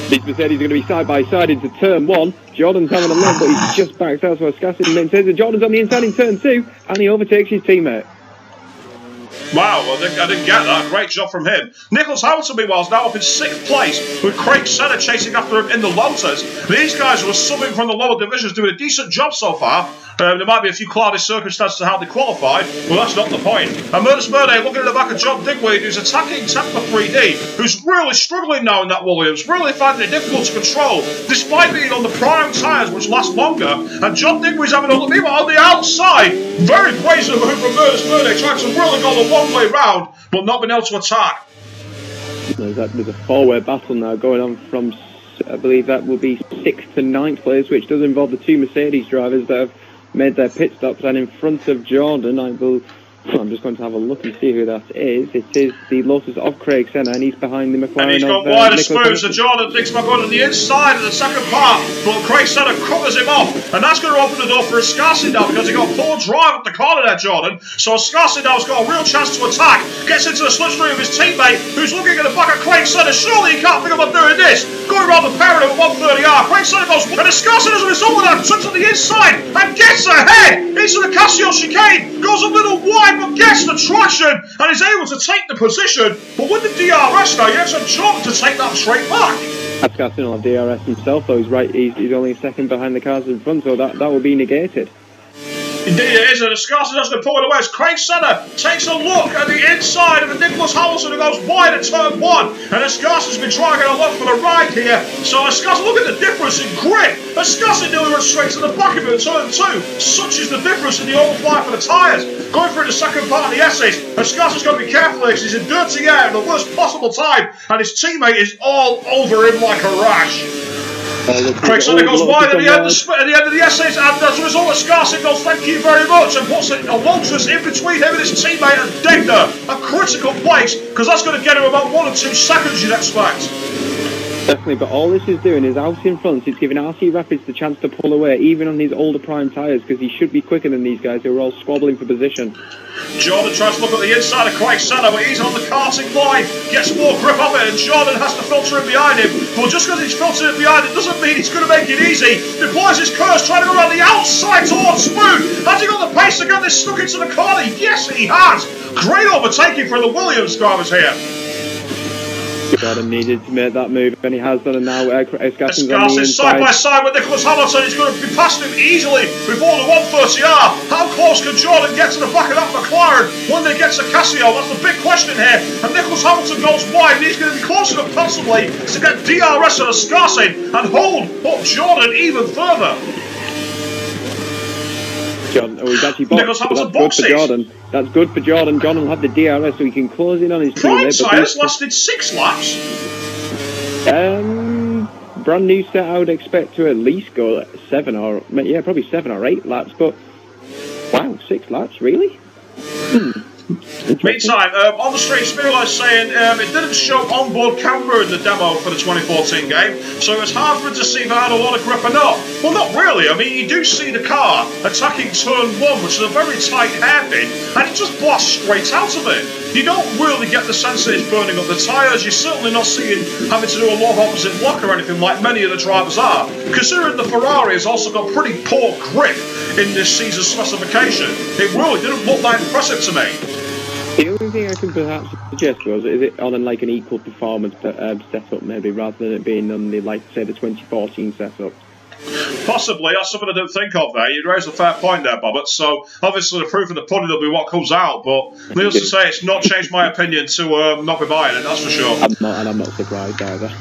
Speaker 2: These Mercedes are going to be side by side into turn 1. Jordan's having a look, but he's just backed out to Ascassen, and then says that Jordan's on the inside in turn 2, and he overtakes his teammate.
Speaker 1: Wow, I didn't get that. Great job from him. Nicholas Hamilton, meanwhile, is now up in 6th place, with Craig Senna chasing after him in the Lotus. These guys who are subbing from the lower divisions doing a decent job so far. There might be a few cloudy circumstances to how they qualified. Well, that's not the point. And Murders Murday looking at the back of John Digweed, who's attacking Temper 3D, who's really struggling now in that Williams, really finding it difficult to control, despite being on the prime tyres, which last longer. And John Digweed's having a look on the outside. Very brazen move from Murders Murday, trying to really go the long way round, but not been able to attack.
Speaker 2: There's a 4-way battle now going on from, I believe that will be 6th to 9th place, which does involve the 2 Mercedes drivers that have made their pit stops, and in front of Jordan, I'm just going to have a look and see who that is. It is the Lotus of Craig Senna, and he's behind the McLaren.
Speaker 1: And he's got wider smooth, so Jordan thinks about going to the inside of the second part, but Craig Senna covers him off, and that's going to open the door for Ascassen now, because he got poor drive at the corner there, Jordan. So Ascassen now has got a real chance to attack, gets into the slipstream of his teammate, who's looking at the back of Craig Senna. Surely he can't think about doing this. Going around the parent at 130R, Craig Senna goes, and Ascassen as a result of that turns to the inside and gets ahead into the Casio chicane, goes a little wide, but gets the traction and is able to take the position. But with the DRS now, he has a job to take that straight back.
Speaker 2: Ascassen will have DRS himself, though. He's only a second behind the cars in front, so that will be negated.
Speaker 1: Indeed it is, and Ascassen has to pull it away as Craig Senna takes a look at the inside of the Nicholas Hamilton, who goes wide at turn 1, and Ascassen's been trying to get a look for the ride here. So Ascassen, look at the difference in grip. Ascassen nearly runs straight to the back of it at turn 2. Such is the difference in the overfly for the tyres. Going through the second part of the essays, Ascassen's got to be careful here because he's in dirty air at the worst possible time, and his teammate is all over him like a rash. Craig Sutter goes wide at the end of the essays, and as a result, Scarson goes, thank you very much, and puts a Lotus in between him and his teammate and Degner. A critical place, because that's going to get him about 1 or 2 seconds, you'd expect.
Speaker 2: Definitely, but all this is doing is out in front. It's giving RC Rapids the chance to pull away, even on these older prime tyres, because he should be quicker than these guys who are all squabbling for position.
Speaker 1: Jordan tries to look at the inside of Craig Senna, but he's on the karting line, gets more grip of it, and Jordan has to filter it behind him. But just because he's filtering it behind him doesn't mean he's going to make it easy. Deploys his curse, trying to go around the outside towards Spoon. Has he got the pace to get this stuck into the corner? Yes, he has. Great overtaking for the Williams drivers here.
Speaker 2: Jordan needed to make that move, and he has done, and now Scarson's on the inside.
Speaker 1: Side by side with Nicholas Hamilton. He's going to be past him easily before the 130R. How close can Jordan get to the back of that McLaren when they get to Casio? That's the big question here. And Nicholas Hamilton goes wide, and he's going to be close enough possibly to get DRS on a Scarson and hold up Jordan even further.
Speaker 2: Jordan, he's actually boxed.
Speaker 1: Nicholas Hamilton
Speaker 2: That's good for Jordan. That's good for Jordan. Jordan will have the DRS so he can close in on his
Speaker 1: prime tyres lasted 6 laps.
Speaker 2: Brand new set, I would expect to at least go 7 or probably 7 or 8 laps. But wow, 6 laps, really?
Speaker 1: Meantime, on the street, Spiro is saying it didn't show onboard camera in the demo for the 2014 game, so it was hard for him to see if it had a lot of grip or not. Well, not really. I mean, you do see the car attacking turn 1, which is a very tight hairpin, and it just blasts straight out of it. You don't really get the sense that it's burning up the tyres. You're certainly not seeing having to do a lot of opposite block or anything like many of the drivers are. Considering the Ferrari has also got pretty poor grip in this season's specification, it really didn't look that impressive to me.
Speaker 2: The only thing I can perhaps suggest was, is it on like an equal performance setup maybe, rather than it being on the, like, say, the 2014 setup?
Speaker 1: Possibly, that's something I didn't think of there. You'd raise a fair point there, Bobbert. So, obviously, the proof of the pudding will be what comes out, but needless to say, it's not changed my opinion to not be buying it, that's for sure.
Speaker 2: I'm not surprised either.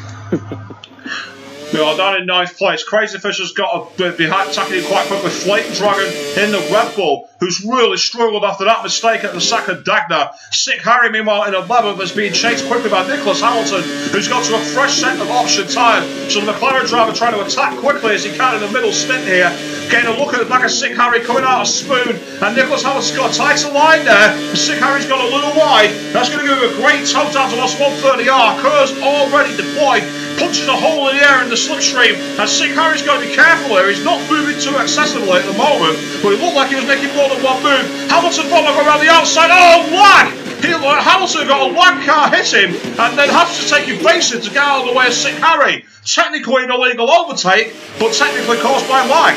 Speaker 1: We are down in 9th place. Crazy Fish has got a bit behind, attacking it quite quickly. Flake Dragon in the Red Bull, who's really struggled after that mistake at the second Dagner. Sick Harry, meanwhile, in 11th, is being chased quickly by Nicholas Hamilton, who's got to a fresh set of option tyres. So the McLaren driver trying to attack quickly as he can in the middle stint here. Getting a look at the back of Sick Harry coming out of Spoon, and Nicholas Hamilton's got a tighter line there. Sick Harry's got a little wide. That's going to give him a great toe down to lost 130R. Kerr's already deployed, punches a hole in the air in the slipstream, and Sick Harry's got to be careful here. He's not moving too excessively at the moment, but it looked like he was making more than one move. Hamilton thought go around the outside. Oh, lag! Hamilton got a lag car hit him, and then has to take evasive to get out of the way of Sick Harry. Technically an illegal overtake, but technically caused by lag.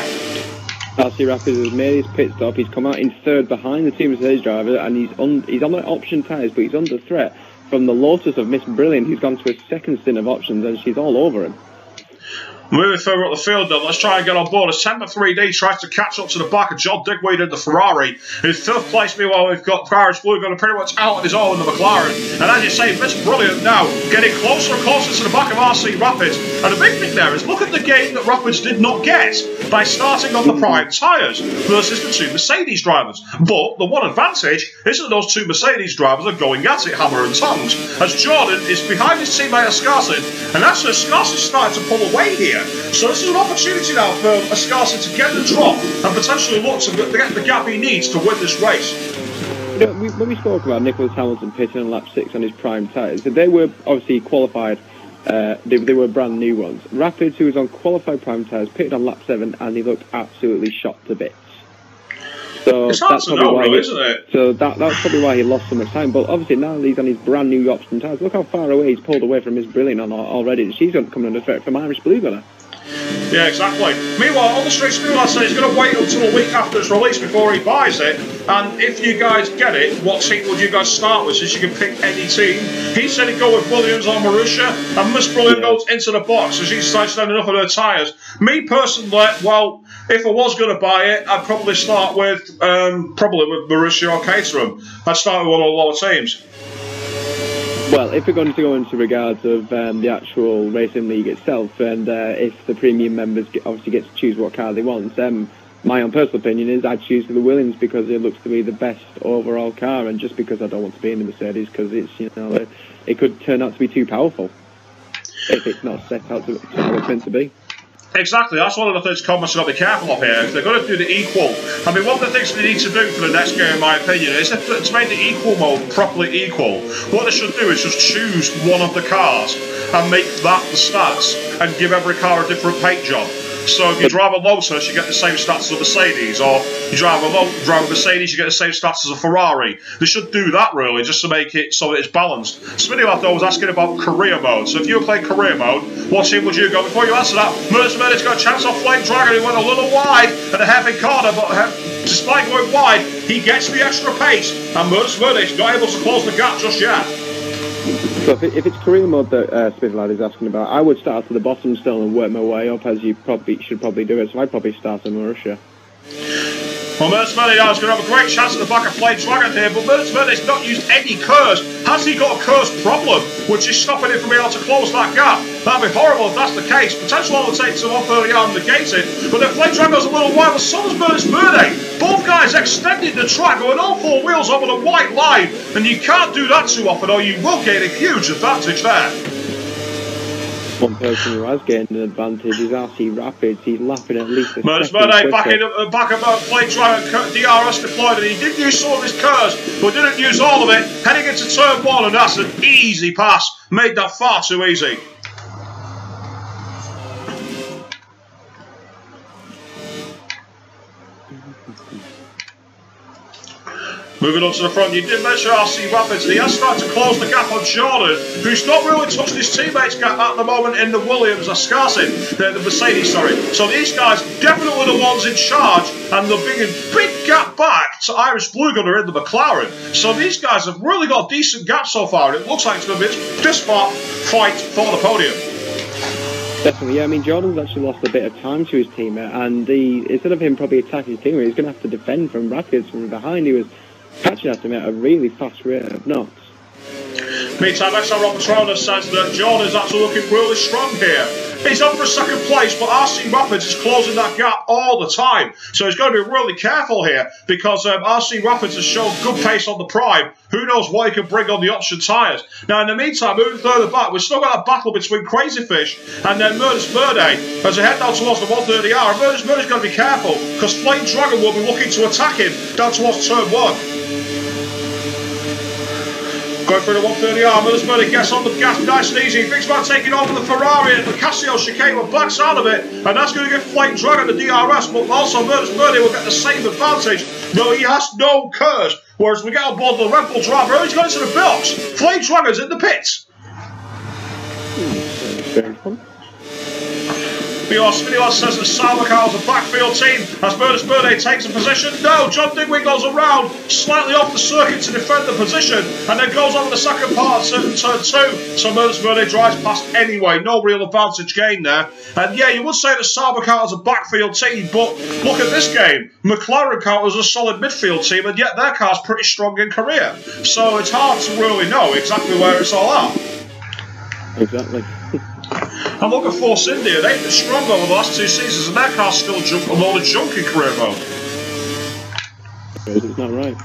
Speaker 2: RC Rapids has made his pit stop. He's come out in 3rd behind the Team Mercedes driver, and he's on the option tyres, but he's under threat from the Lotus of Miss Brilliant, who's gone to a second stint of options, and she's all over him.
Speaker 1: Moving further up the field, then, let's try and get on board as Temper 3D tries to catch up to the back of John Digweed in the Ferrari. In 5th place, meanwhile, we've got Paris Blue going pretty much out on his own in the McLaren. And as you say, Miss Brilliant now getting closer and closer to the back of RC Rapids. And the big thing there is, look at the game that Rapids did not get by starting on the prime tyres versus the 2 Mercedes drivers. But the one advantage is that those 2 Mercedes drivers are going at it hammer and tongs, as Jordan is behind his teammate Scarson, and actually Scarson's starting to pull away here. So this is an opportunity now for Scarson to get the drop and potentially look to get the gap he needs to win this race.
Speaker 2: You know, when we spoke about Nicholas Hamilton pitting on lap 6 on his prime tyres, they were obviously qualified, they were brand new ones. Rapids, who was on qualified prime tyres, pitted on lap 7 and he looked absolutely shot to bits. So
Speaker 1: it's hard to know, really, isn't it?
Speaker 2: So that's probably why he lost so much time. But obviously now he's on his brand new option tyres. Look how far away he's pulled away from Miss Brilliant already. She's coming under threat from Irish Blue Gunner.
Speaker 1: Yeah, exactly. Meanwhile, on the street, Spooler said he's going to wait until a week after it's released before he buys it. And if you guys get it, what team would you guys start with, since you can pick any team? He said he'd go with Williams or Marussia, and Miss Brilliant goes into the box, so she's starting to stand enough of her tyres. Me personally, well, if I was going to buy it, I'd probably start with Marussia or Caterham. I'd start with one of the lower teams.
Speaker 2: Well, if we're going to go into regards of the actual racing league itself, and if the premium members obviously get to choose what car they want, my own personal opinion is I'd choose the Williams because it looks to be the best overall car, and just because I don't want to be in the Mercedes because it's, you know, it could turn out to be too powerful if it's not set out to how it's meant to be.
Speaker 1: Exactly, that's one of the things Commerce have got to be careful of here. They're going to do the equal. I mean, one of the things they need to do for the next game, in my opinion, is to make the equal mode properly equal. What they should do is just choose one of the cars and make that the stats and give every car a different paint job. So if you drive a Lotus, you get the same stats as a Mercedes, or you drive a Mercedes, you get the same stats as a Ferrari. They should do that, really, just to make it so that it's balanced. Smitty Lad, though, was asking about career mode. So if you were playing career mode, what team would you go? Before you answer that, Mercedes got a chance off Flame Dragon, who went a little wide at a hairpin corner, but despite going wide, he gets the extra pace, and Mercedes not able to close the gap just yet.
Speaker 2: So if it's career mode that Smith Lad is asking about, I would start at the bottom still and work my way up, as you should probably do it. So I'd probably start in Russia.
Speaker 1: Well, Mercedes is going to have a great chance at the back of Flame Dragon here, but Mercedes not used any curse. Has he got a curse problem, which is stopping him from being able to close that gap? That'd be horrible if that's the case. Potential overtake to 130 and negate it, but then Flame Dragon goes a little wide, but so does Mercedes. Both guys extended the track, going all four wheels over the white line, and you can't do that too often, or you will gain a huge advantage there.
Speaker 2: One person who has gained an advantage is RC Rapids. He's lapping at least a
Speaker 1: Mercedes back of Flame Dragon, DRS deployed, and he did use some of his curves, but didn't use all of it. Heading into turn 1, and that's an easy pass. Made that far too easy. Moving on to the front, you did mention RC Rapids, and he has started to close the gap on Jordan, who's not really touched his teammates' gap at the moment in the Williams, the Mercedes, sorry. So these guys definitely the ones in charge, and they're bringing big gap back to Irish Blue Gunner in the McLaren. So these guys have really got a decent gap so far, and it looks like it's going to be this far fight for the podium.
Speaker 2: Definitely, yeah. I mean, Jordan's actually lost a bit of time to his teammate, and instead of him probably attacking his teammate, he's going to have to defend from Rapids from behind. He was catching at him at a really fast rate of knots.
Speaker 1: Meantime, XRL Patrona says that Jordan's actually looking really strong here. He's up for second place, but RC Rapids is closing that gap all the time. So he's got to be really careful here, because RC Rapids has shown good pace on the Prime. Who knows what he can bring on the option tyres. Now, in the meantime, moving further back, we've still got a battle between Crazy Fish and then Murders Murday as they head down towards the 130R. And Murders Murday's got to be careful, because Flame Dragon will be looking to attack him down towards turn 1. Going through the 130R, Murders Murday gets on the gas nice and easy. He thinks about taking over the Ferrari, and the Casio chicane will backs out of it, and that's going to give Flame Dragon the DRS, but also Murders Murday will get the same advantage, though he has no curse. Whereas we get on board the Red Bull driver, he's going into the box. Flame Dragon's in the pits. Video says that Salvacar's a backfield team as Murders Murday takes a position. No, John Digweed goes around slightly off the circuit to defend the position and then goes on the second part of turn 2. So Murders Murday drives past anyway. No real advantage gain there. And yeah, you would say that Salvacar's a backfield team, but look at this game. McLaren counters a solid midfield team, and yet their car's pretty strong in career. So it's hard to really know exactly where it's all at.
Speaker 2: Exactly.
Speaker 1: And look at Force India, they've been strong over the last 2 seasons, and their car's still a load of junk in career mode.
Speaker 2: It's not right.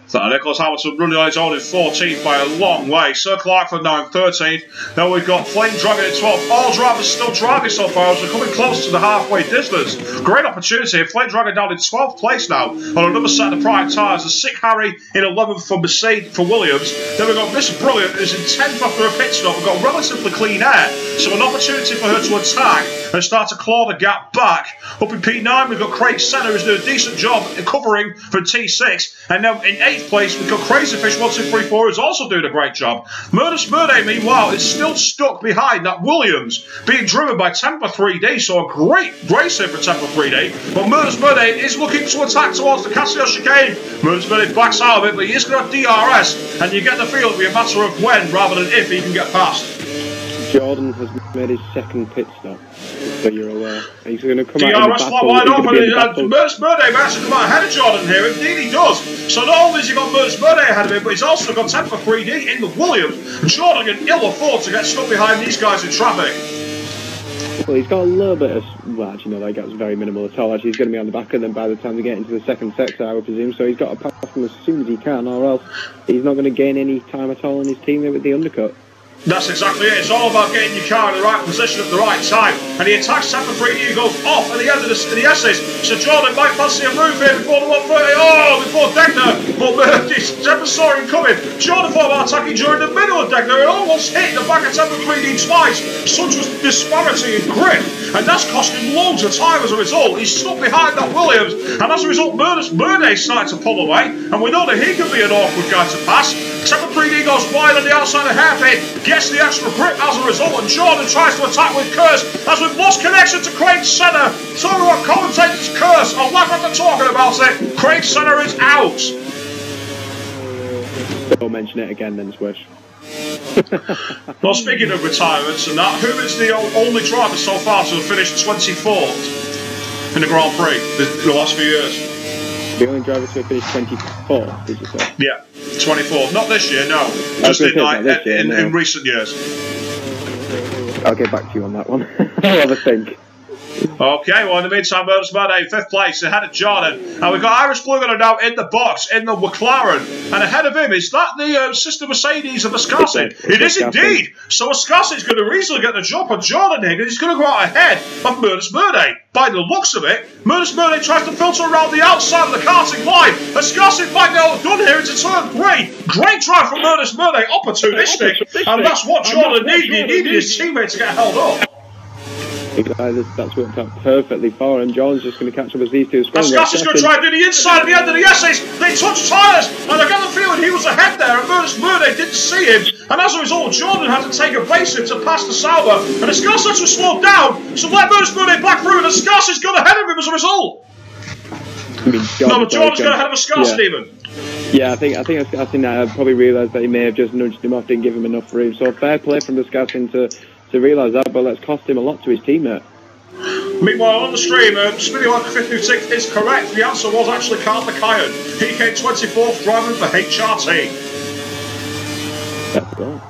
Speaker 1: So Nicholas Hamilton running on his own in 14th by a long way. Sir Clarkford now in 13th. Then we've got Flame Dragon in 12th. All drivers still driving so far as we're coming close to the halfway distance. Great opportunity. Flame Dragon down in 12th place now on another set of prime tyres. The Sick Harry in 11th for Mercedes for Williams. Then we've got Miss Brilliant who's in 10th after a pit stop. We've got relatively clean air. So an opportunity for her to attack and start to claw the gap back. Up in P9 we've got Craig Senna who's doing a decent job covering for T6. And now in 8th place we've got Crazy Fish 1234 who's also doing a great job. Murders Murday meanwhile is still stuck behind that Williams being driven by Temper 3D, so a great race here for Temper 3D. But Murders Murday is looking to attack towards the Casio chicane. Murders Murday backs out of it, but he is going to have DRS, and you get the feel it'll be a matter of when rather than if he can get past.
Speaker 2: Jordan has made his second pit stop, so you're aware. He's going to come out in the
Speaker 1: DRS
Speaker 2: battle.
Speaker 1: wide open, and Murders Murday may actually come out ahead of Jordan here. Indeed he does. So not only has he got Murders Murday ahead of him, but he's also got Temper 3D in the Williams. Jordan can ill afford to get stuck behind these guys in traffic.
Speaker 2: Well, he's got a little bit of... Well, actually, no, that gap's very minimal at all. Actually, he's going to be on the back of them by the time they get into the second sector, I would presume. So he's got to pass them as soon as he can, or else he's not going to gain any time at all in his team with the undercut.
Speaker 1: That's exactly it. It's all about getting your car in the right position at the right time. And he attacks Sector 3D, he goes off at the end of the S's. So Jordan might fancy a move here before the 130. Oh, before Degner. But Temper saw him coming. Jordan thought about attacking during the middle of Degner. He almost hit the back of Temper 3D twice. Such was the disparity in grip. And that's cost him loads of time as a result. He's stuck behind that Williams. And as a result, Murday's starting to pull away. And we know that he can be an awkward guy to pass. Temper 3D goes wide on the outside of hairpin. Gets the extra grip as a result, and Jordan tries to attack with Curse as we've lost connection to Craig Senna. Talking about commentators Curse, I'll laugh after talking about it. Craig Senna is out.
Speaker 2: Don't mention it again then, Swish.
Speaker 1: Well, speaking of retirements and that, who is the only driver so far to have finished 24th in the Grand Prix the last few years?
Speaker 2: The only driver to have finished 24th, did you say?
Speaker 1: Yeah, 24th. Not this year, no. Just in recent years.
Speaker 2: I'll get back to you on that one. I'll have a think.
Speaker 1: Okay, well in the meantime, Murders Murday, 5th place, ahead of Jordan. And we've got Irish Blue Gunner now in the box, in the McLaren. And ahead of him, is that the sister Mercedes of Ascarsin? It is indeed. So Ascarsin's going to easily get the jump on Jordan here, because he's going to go out ahead of Murders Murday. By the looks of it, Murders Murday tries to filter around the outside of the karting line. Ascarsin might get outdone here into turn 3. Great drive from Murders Murday, opportunistic. And that's what Jordan needed. He needed his teammate to get held up.
Speaker 2: That's worked out perfectly for him. John's just going to catch up as these two.
Speaker 1: Ascarsin's going to try and do the inside at the end of the essays. They touched tyres, and I got the feeling he was ahead there, and Murders Murday didn't see him. And as a result, Jordan had to take a evasive to pass the Sauber, and Ascarsin was slowed down, so let Murders Murday back through, and Ascarsin's got ahead of him as a result. Jordan's got ahead of Ascarsin even.
Speaker 2: Yeah, I think Ascarsin probably realised that he may have just nudged him off, didn't give him enough room. So fair play from Ascarsin to realise that, but that's cost him a lot to his teammate.
Speaker 1: Meanwhile, on the stream, Spinny Like 56 is correct. The answer was actually Carl McKayan. He came 24th driving for HRT.
Speaker 2: That's right.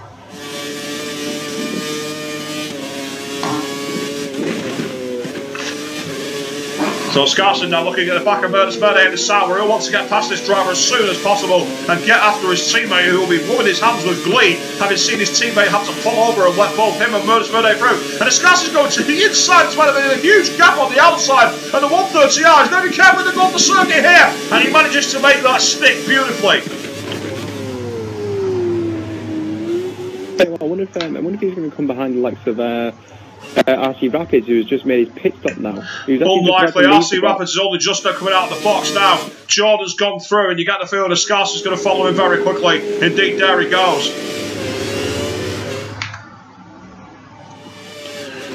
Speaker 1: So Ascarsin now looking at the back of Murders Murday in the Sauber, who wants to get past this driver as soon as possible and get after his teammate, who will be rubbing his hands with glee, having seen his teammate have to pull over and let both him and Murders Murday through. And Ascarsin's going to the inside as well, with a huge gap on the outside, and the 130R is going to be careful to go on the circuit here, and he manages to make that stick beautifully.
Speaker 2: I wonder if he's going to come behind the likes of RC Rapids, who's just made his pit stop now.
Speaker 1: Unlikely. RC Rapids is only just coming out of the box now. Jordan's gone through, and you get the feeling that Ascarsin's going to follow him very quickly. Indeed, there he goes.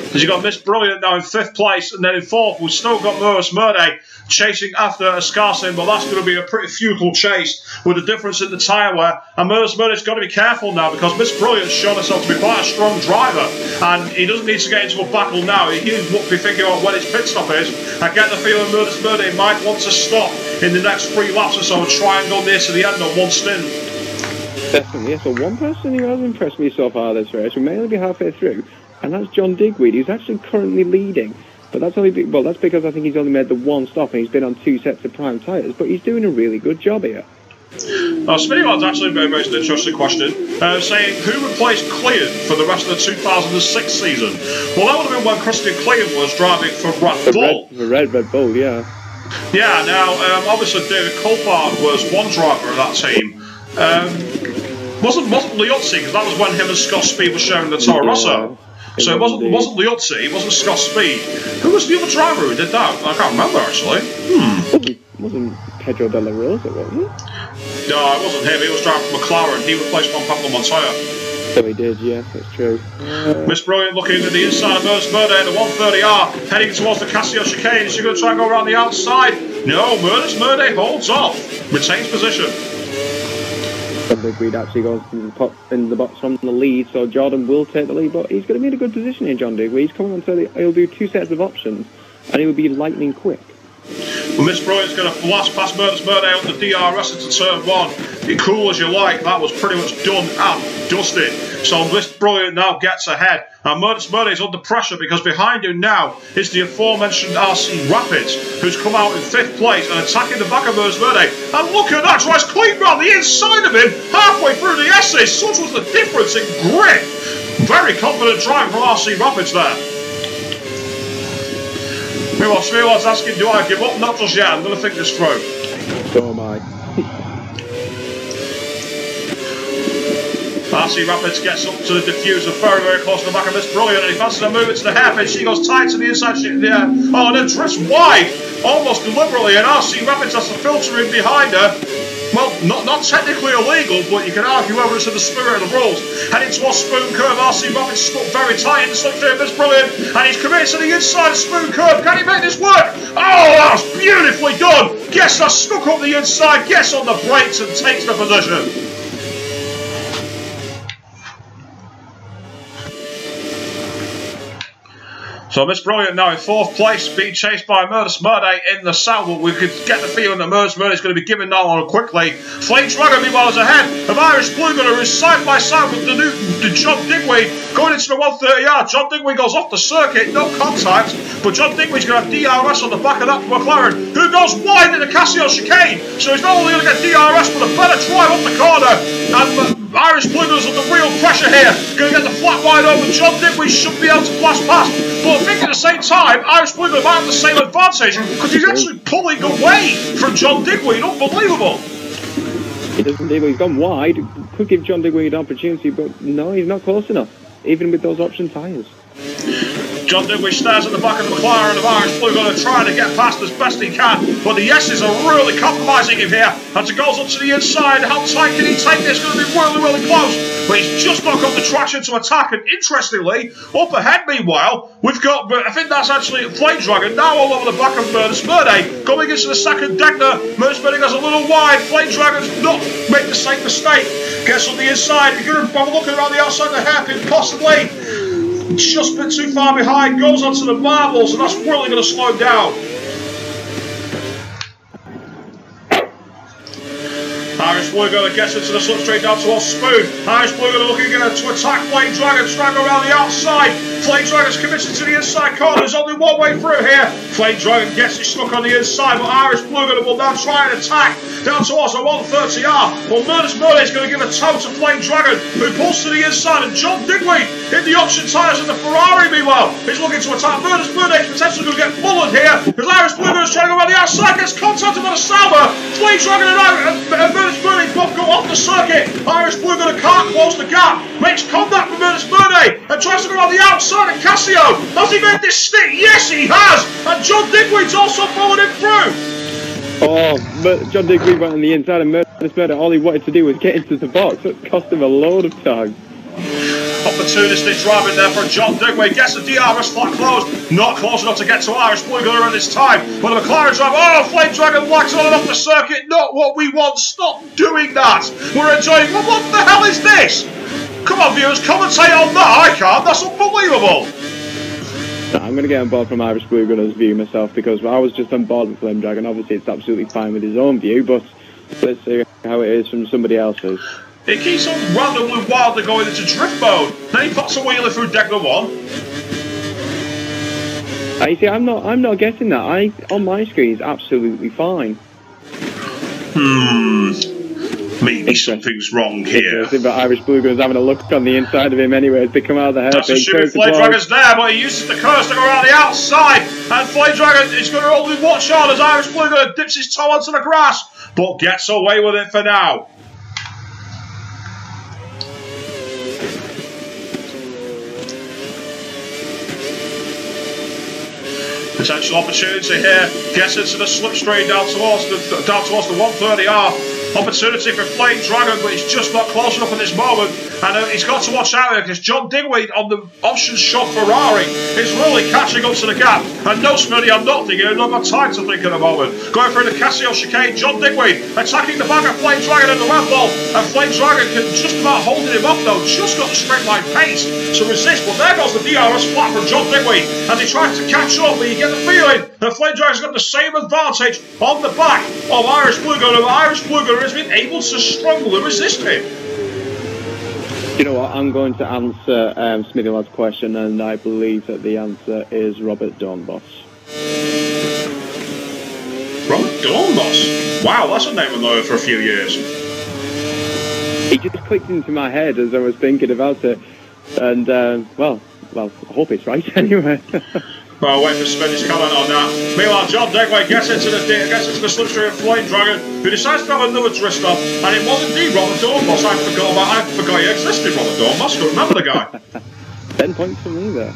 Speaker 1: Because you've got Miss Brilliant now in 5th place, and then in 4th, we've still got Murders Murday chasing after Ascarsin, but that's going to be a pretty futile chase with a difference in the tyre wear. And Murders Murday's got to be careful now, because Miss Brilliant's shown herself to be quite a strong driver, and he doesn't need to get into a battle now. He needs to be thinking about when his pit stop is. I get the feeling Murders Murday might want to stop in the next 3 laps or so and try and go near to the end on one stint.
Speaker 2: Definitely, yeah. So one person who has impressed me so far this race, we may only be halfway through, and that's John Digweed, who's actually currently leading. But that's that's because I think he's only made the one stop and he's been on 2 sets of prime tyres. But he's doing a really good job here.
Speaker 1: Spinnyman's actually raised an interesting question, saying who replaced Clean for the rest of the 2006 season? Well, that would have been when Christian Clean was driving for Red Bull.
Speaker 2: Red Bull, yeah.
Speaker 1: Yeah. Now, obviously, David Coulthard was one driver of that team. Wasn't Liuzzi, because that was when him and Scott Speed were sharing the Toro Rosso. So it wasn't Liuzzi, it wasn't Scott Speed. Who was the other driver who did that? I can't remember, actually.
Speaker 2: It wasn't Pedro De La Rosa, was it?
Speaker 1: No, it wasn't him. He was driving for McLaren. He replaced Juan Pablo Montoya.
Speaker 2: So he did, yeah, that's true.
Speaker 1: Miss Brilliant looking at the inside of Murders Murday, the 130R, heading towards the Casio chicane. Is she going to try and go around the outside? No, Murders Murday holds off, retains position.
Speaker 2: John Digweed actually goes in the box from the lead, so Jordan will take the lead, but he's going to be in a good position here, John Digweed. He's coming on to he'll do 2 sets of options, and he will be lightning quick.
Speaker 1: Well, Miss Brilliant's going to blast past Murders Murday on the DRS into turn 1. Be cool as you like, that was pretty much done and dusted. So Miss Brilliant now gets ahead. And Murder's Murder is under pressure because behind him now is the aforementioned RC Rapids, who's come out in 5th place and attacking the back of Murder's Murder. And look at that, drives clean round the inside of him, halfway through the S's. Such was the difference in grip. Very confident driving from RC Rapids there. Meanwhile, Smearwad's asking, do I give up? Not just yet, I'm going to think this through.
Speaker 2: So am I.
Speaker 1: RC Rapids gets up to the diffuser very, very close to the back of Miss Brilliant, and he fancies a move into the hairpin. She goes tight to the inside, oh, and then drifts wide, almost deliberately, and RC Rapids has to filter in behind her. Well, not technically illegal, but you can argue whether it's in the spirit of the rules. Heading towards Spoon Curve, RC Rapids stuck very tight in the slipstream of Miss Brilliant, and he's committed to the inside of Spoon Curve. Can he make this work? Oh, that's beautifully done! Guess that's stuck up the inside, gets on the brakes and takes the position. So Miss Brilliant now in 4th place, being chased by Murder's Murday in the south, but we could get the feeling that Murder's Murday is going to be giving that on quickly. Flame Dragon meanwhile is ahead of Irish Blue Gunner, who's side by side with the John Digweed going into the 130R. John Digweed goes off the circuit, no contact, but John Digweed's going to have DRS on the back of that McLaren, who goes wide in the Casio chicane. So he's not only going to get DRS, but a better drive up the corner. And Irish Blue Gunner's under real pressure here. Going to get the flat wide over. John Digweed should be able to blast past. But I think at the same time, Irish Blue Gunner might have the same advantage because he's actually pulling away from John Digweed. Unbelievable.
Speaker 2: He doesn't. He's gone wide. Could give John Digweed an opportunity, but no, he's not close enough, even with those option tyres.
Speaker 1: John Digweed stares at the back of the McLaren of Irish Blue Gunner, trying to get past as best he can, but the Yeses are really compromising him here. As it goes up to the inside, how tight can he take this? It's going to be really, really close, but he's just not got the traction to attack. And interestingly, up ahead meanwhile, we've got, I think that's actually Flame Dragon, now all over the back of Murder's Murday, coming into the second deck there. Murder's Murday goes a little wide, Flame Dragon's not make the same mistake, gets on the inside, he's going to have a look around the outside of the hairpin, possibly. Just a bit too far behind, goes onto the marbles, and that's really going to slow him down. Irish Blue Gunner gets into the slipstream down towards Spoon. Irish Blue Gunner looking to attack Flame Dragon, trying to go around the outside. Flame Dragon's committed to the inside corner. There's only one way through here. Flame Dragon gets it stuck on the inside, but Irish Blue Gunner will now try and attack down towards the 130R. Well, Murder's Murder is going to give a toe to Flame Dragon, who pulls to the inside, and John Digweed in the option tyres of the Ferrari, meanwhile, is looking to attack. Murder's Murder is potentially going to get mullered here, because Irish Blue Gunner is trying to go around the outside, gets contacted by the Sauber. Flame Dragon and Murder's Murder both go off the circuit. Irish Blue Gunner can't close the gap, makes contact with Murder's Murder, and tries to go around the outside of Casio. Has he made this stick? Yes, he has! And John Digweed's also followed him through.
Speaker 2: Oh, but John Digweed went on the inside and Murder's Murder. All he wanted to do was get into the box. It cost him a load of time.
Speaker 1: Opportunistic driving there for John Digweed. Gets the DRS flat closed. Not close enough to get to Irish Blue Gunner at this time. But the McLaren driver, oh, Flame Dragon whacks on and off the circuit. Not what we want. Stop doing that. We're enjoying. Well, what the hell is this? Come on, viewers, commentate on that. I can't. That's unbelievable.
Speaker 2: I'm going to get on board from Irish Blue Gunner's view myself, because I was just on board with Flame Dragon. Obviously, it's absolutely fine with his own view, but let's see how it is from somebody else's.
Speaker 1: It keeps on randomly wildly going into drift mode. Then he puts a wheelie through deck number 1.
Speaker 2: You see, I'm not getting that. On my screen, it's absolutely fine.
Speaker 1: Maybe something's wrong here.
Speaker 2: But Irish Blue Gunner's having a look on the inside of him anyway as they come out of the hairpin.
Speaker 1: That's assuming Flame Dragon's there, but he uses the curse to go around the outside. And Flame Dragon is going to only watch on as Irish Blue Gunner dips his toe onto the grass, but gets away with it for now. Potential opportunity here. Gets into the slipstream down towards the 130R. Opportunity for Flame Dragon, but he's just not close enough at this moment. And he's got to watch out here, because John Digweed on the option shot Ferrari is really catching up to the gap. And no, Smitty, I'm not thinking. I've not got time to think at the moment. Going through the Casio chicane, John Digweed attacking the back of Flame Dragon in the red ball. And Flame Dragon can just about holding him off, though. Just got the straight line pace to resist. But there goes the DRS flat from John Digweed as he tries to catch up. But you get the feeling that Flame Dragon's got the same advantage on the back of Irish Blue Gunner. Irish Blue Gunner has been able to struggle and resist him.
Speaker 2: You know what? I'm going to answer Smithy Lad's question, and I believe that the answer is Robert Dornbos.
Speaker 1: Robert Dornbos? Wow, that's a name I've known for a few years.
Speaker 2: It just clicked into my head as I was thinking about it, and well, I hope it's right anyway.
Speaker 1: Well, wait for Smitty's comment on that. Meanwhile, John Degway gets into the slipstream of Flame Dragon, who decides to have another twist off, and it was indeed Robert Dornbos. I forgot he existed, Robert Dornbos. Couldn't remember the guy.
Speaker 2: 10 points for me there.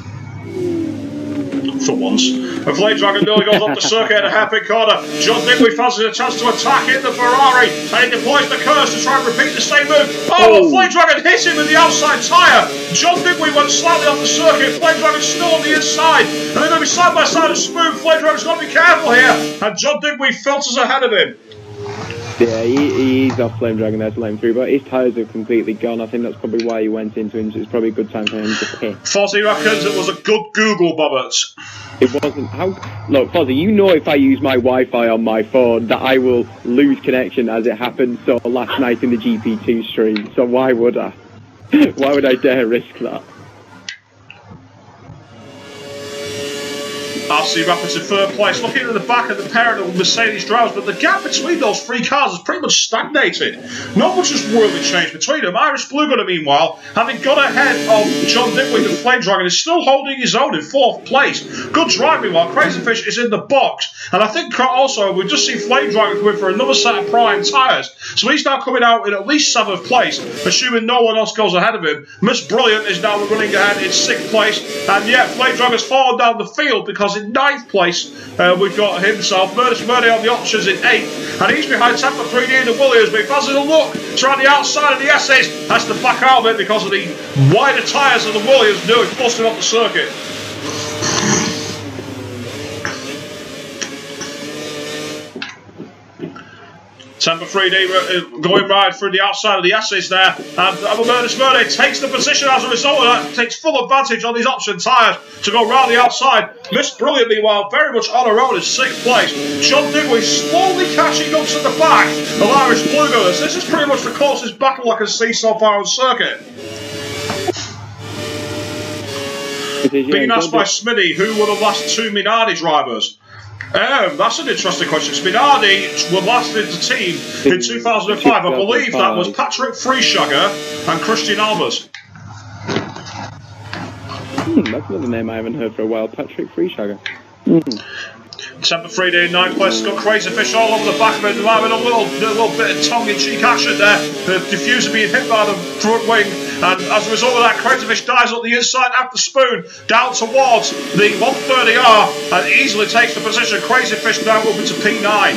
Speaker 1: For once. The Flame Dragon nearly goes off the circuit at a hairpin corner. John Digweed fancies a chance to attack in the Ferrari, and he deploys the curse to try and repeat the same move. Oh, Flame Dragon hits him with the outside tyre. John Digweed went slightly off the circuit. Flame Dragon's still on the inside, and they're going to be side by side and smooth. Flame Dragon's got to be careful here, and John Digweed filters ahead of him.
Speaker 2: Yeah, he's off Flame Dragon there to let him through, but his tyres are completely gone. I think that's probably why he went into him, so it's probably a good time for him to pit.
Speaker 1: Fozzie reckons it was a good Google, Bobbert.
Speaker 2: It wasn't. Look, Fozzie, you know if I use my Wi-Fi on my phone that I will lose connection, as it happened so last night in the GP2 stream, so why would I? Why would I dare risk that?
Speaker 1: RC Rapids in third place, looking at the back of the pair of the Mercedes drivers, but the gap between those three cars is pretty much stagnated. Not much has really changed between them. Irish Blue Gunner, meanwhile, having got ahead of John Digweed, the Flame Dragon, is still holding his own in fourth place. Good driving while Crazy Fish is in the box. And I think also we've just seen Flame Dragon come in for another set of prime tyres. So he's now coming out in at least 7th place, assuming no one else goes ahead of him. Miss Brilliant is now running ahead in 6th place. And yet Flame Dragon's fallen down the field because in 9th place we've got himself, Murder on the options in 8th, and he's behind Tampa 3D in the Williams, but he fancies a look to around the outside of the S's, has to back out of it because of the wider tyres of the Williams nearly forced him off the circuit. Tampa 3D going right through the outside of the S's there, and Murder takes the position as a result of that, takes full advantage on these option tyres to go round the outside. Miss Brilliant, meanwhile, very much on her own in 6th place. John Digweed slowly catching up to the back of Irish Blue Gunners. This is pretty much the closest battle I can see so far on circuit. Being asked by Smitty who were the last two Minardi drivers. That's an interesting question. Minardi were last in the team in 2005. I believe that was Patrick Freeshager and Christian Albers.
Speaker 2: That's another name I haven't heard for a while, Patrick Freeshager.
Speaker 1: Tampa 3D in 9th place, has got Crazy Fish all over the back of it. They're having a little bit of tongue-in-cheek action there. The diffuser being hit by the front wing, and as a result of that, Crazy Fish dives up the inside after Spoon, down towards the 130R, and easily takes the position. Crazy Fish now moving to P9.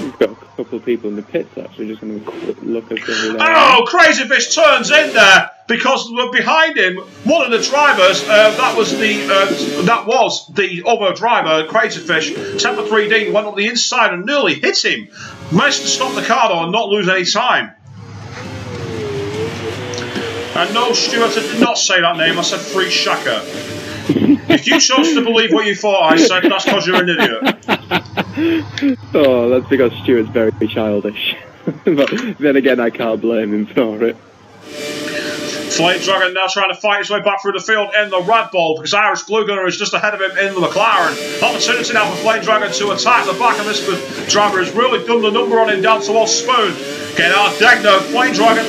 Speaker 2: We've got a couple of people in the pits actually, just going to look at them.
Speaker 1: Oh, Crazy Fish turns in there because behind him, one of the drivers, that was the other driver, Crazy Fish. Tampa 3D went up the inside and nearly hit him. Managed to stop the car though and not lose any time. And no, Stuart, I did not say that name. I said Freeshager. If you chose to believe what you thought I said, that's because you're an idiot.
Speaker 2: Oh, that's because Stuart's very childish. But then again, I can't blame him for it.
Speaker 1: Flame Dragon now trying to fight his way back through the field in the Red Bull because Irish Blue Gunner is just ahead of him in the McLaren. Opportunity now for Flame Dragon to attack the back of this driver. Has really done the number on him down towards Spoon. Getting out of Degner, Flame Dragon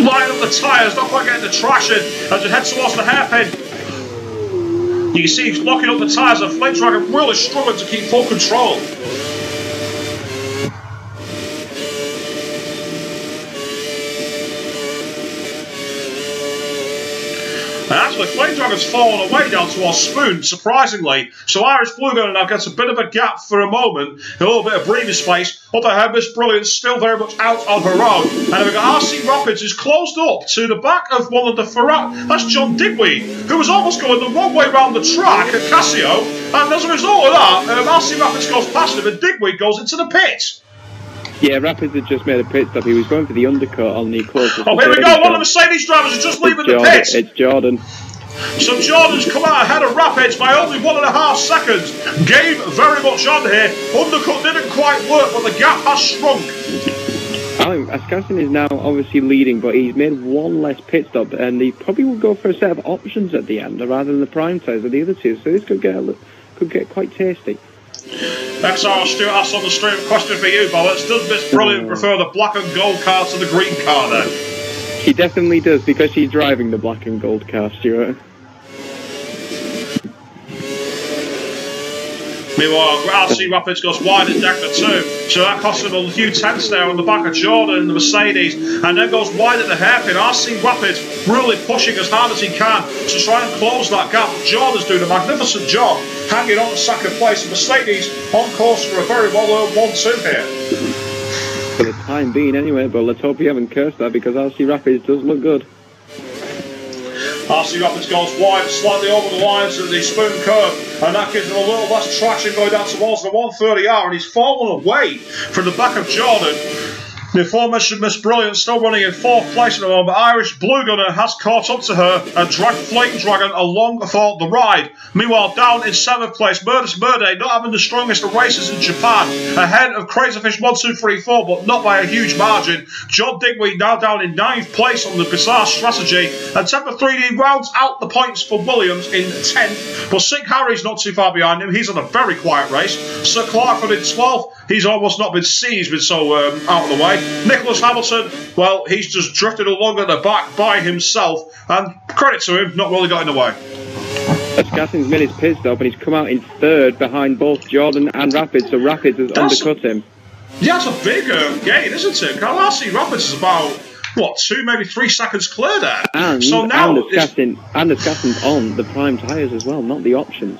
Speaker 1: lining up the tyres, not quite getting the traction as it heads towards the hairpin. You can see he's locking up the tyres and Flame Dragon really struggling to keep full control. And actually, Flame Dragon's fallen away down towards Spoon, surprisingly. So Irish Blue Gunner now gets a bit of a gap for a moment, a little bit of breathing space. Up ahead, Miss Brilliant still very much out on her own. And we've got RC Rapids who's closed up to the back of one of the Ferrari. That's John Digweed, who was almost going the wrong way around the track at Casio. And as a result of that, RC Rapids goes past him and Digweed goes into the pit.
Speaker 2: Yeah, Rapids had just made a pit stop. He was going for the undercut on the closest.
Speaker 1: Oh, here we go. One of the Mercedes drivers is just leaving the pit.
Speaker 2: It's Jordan.
Speaker 1: So Jordan's come out ahead of Rapids by only 1.5 seconds. Game very much on here. Undercut didn't quite work, but the gap has shrunk.
Speaker 2: Askarsen is now obviously leading, but he's made one less pit stop, and he probably will go for a set of options at the end rather than the prime tyres of the other two. So this could get quite tasty.
Speaker 1: XRL Stuart asks on the stream, question for you, Bollocks. Does Miss Brilliant prefer the black and gold car to the green car then?
Speaker 2: She definitely does, because she's driving the black and gold car, Stuart.
Speaker 1: Meanwhile, RC Rapids goes wide at Decker 2, so that costs him a few tenths there on the back of Jordan and the Mercedes, and then goes wide at the hairpin. RC Rapids really pushing as hard as he can to try and close that gap. Jordan's doing a magnificent job, hanging on to second place. The Mercedes on course for a very well-earned 1-2 here.
Speaker 2: For the time being anyway, but let's hope you haven't cursed that, because RC Rapids does look good.
Speaker 1: RC Rapids goes wide, slightly over the lines of the spoon curve, and that gives him a little less traction going down towards the 130R, and he's fallen away from the back of Jordan. The aforementioned Miss Brilliant still running in 4th place at the moment, but Irish Blue Gunner has caught up to her and dragged Flame Dragon along for the ride. Meanwhile, down in 7th place, Murders Murday, not having the strongest of races in Japan, ahead of Crazyfish 1, 2, 3, 4, but not by a huge margin. John Digweed now down in 9th place on the bizarre strategy, and Temper 3D rounds out the points for Williams in 10th, but Sig Harry's not too far behind him. He's on a very quiet race. Sir Clarkford in 12th. He's almost not been seen, he's been so out of the way. Nicholas Hamilton, well, he's just drifted along at the back by himself, and credit to him, not really got in the way.
Speaker 2: Askarsen's made his pit stop, and he's come out in 3rd behind both Jordan and Rapids, so Rapids has undercut him.
Speaker 1: Yeah, that's a big gain, isn't it? RC Rapids is about, what, 2, maybe 3 seconds clear there.
Speaker 2: And,
Speaker 1: so now
Speaker 2: Askarsen's on the prime tyres as well, not the options.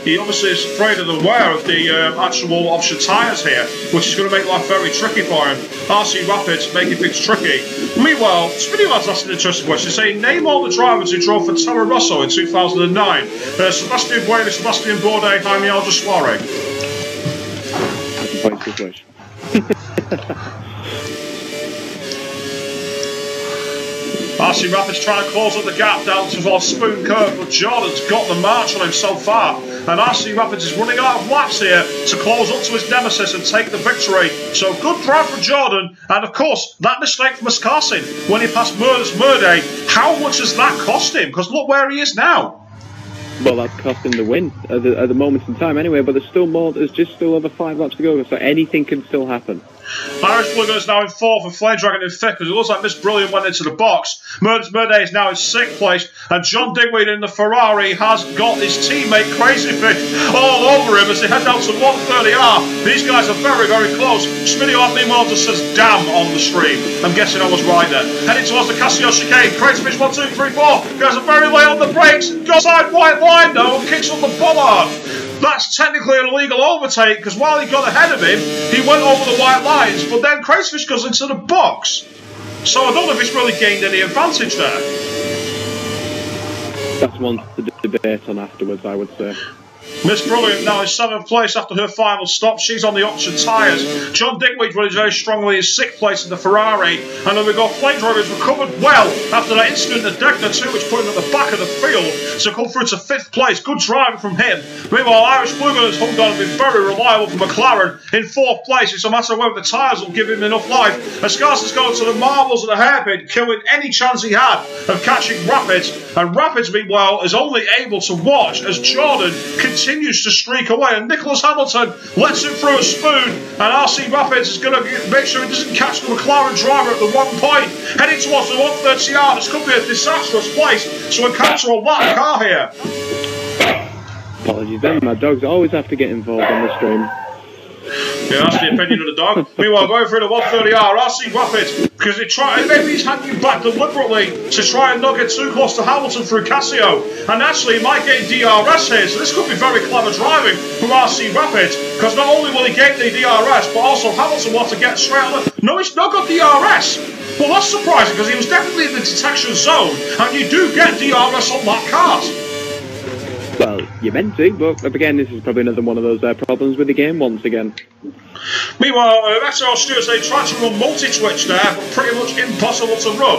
Speaker 1: He obviously is afraid and aware of the actual option tyres here, which is going to make life very tricky for him. RC Rapids making things tricky. Meanwhile, Spinny Lad's asked an interesting question, saying, name all the drivers who drove for Toro Rosso in 2009. Sebastian Bueno, Sebastian Bourdais, Jaime Alguersuari.
Speaker 2: That's a point to wish.
Speaker 1: RC Rapids trying to close up the gap down towards Spoon Curve, but Jordan's got the march on him so far, and RC Rapids is running out of laps here to close up to his nemesis and take the victory. So good drive from Jordan, and of course that mistake from Askarsen when he passed Murders Murday. How much has that cost him? Because look where he is now.
Speaker 2: Well, that's cost him the win at the moment in time anyway, but there's still more. There's just still over 5 laps to go, so anything can still happen.
Speaker 1: Irish Blue is now in 4th and Flame Dragon in 5th, because it looks like Miss Brilliant went into the box. Murders Murday is now in 6th place, and John Digweed in the Ferrari has got his teammate Crazyfish all over him as they head down to 130R. These guys are very, very close. Smitty meanwhile just says damn on the stream. I'm guessing I was right there. Heading towards the Casio chicane. Crazyfish 1, 2, 3, 4. Guys are very late on the brakes. Goes side white line though and kicks on the bollard. That's technically an illegal overtake, because while he got ahead of him, he went over the white lines, but then Crazyfish goes into the box. So I don't know if he's really gained any advantage there.
Speaker 2: That's one to debate on afterwards, I would say.
Speaker 1: Miss Brilliant now in 7th place after her final stop. She's on the option tyres. John Digweed running very strongly in 6th place in the Ferrari. And then we've got Flame Dragon's recovered well after that incident at Degner 2, which put him at the back of the field to come through to 5th place. Good driving from him. Meanwhile, Irish Blue Gunners hung on and been very reliable for McLaren in 4th place. It's a matter of whether the tyres will give him enough life. Askarsen's going to the marbles of the hairpin, killing any chance he had of catching Rapids. And Rapids, meanwhile, is only able to watch as Jordan continues to streak away, and Nicholas Hamilton lets him through a spoon, and RC Rapids is going to make sure he doesn't catch the McLaren driver at the wrong point, heading towards the 130R. This could be a disastrous place to encounter a lap car here.
Speaker 2: Apologies then, my dogs always have to get involved on the stream.
Speaker 1: Yeah, that's the opinion of the dog. Meanwhile, going through the 130R, RC Rapids, because maybe he's hanging back deliberately to try and not get too close to Hamilton through Casio, and actually he might get DRS here, so this could be very clever driving from RC Rapids, because not only will he get the DRS, but also Hamilton wants to get straight on the... No, he's not got DRS. Well, that's surprising, because he was definitely in the detection zone, and you do get DRS on that cart.
Speaker 2: Well, you're meant to, but again, this is probably another one of those problems with the game once again.
Speaker 1: Meanwhile, XRL Stuarts, they tried to run multi-twitch there, but pretty much impossible to run.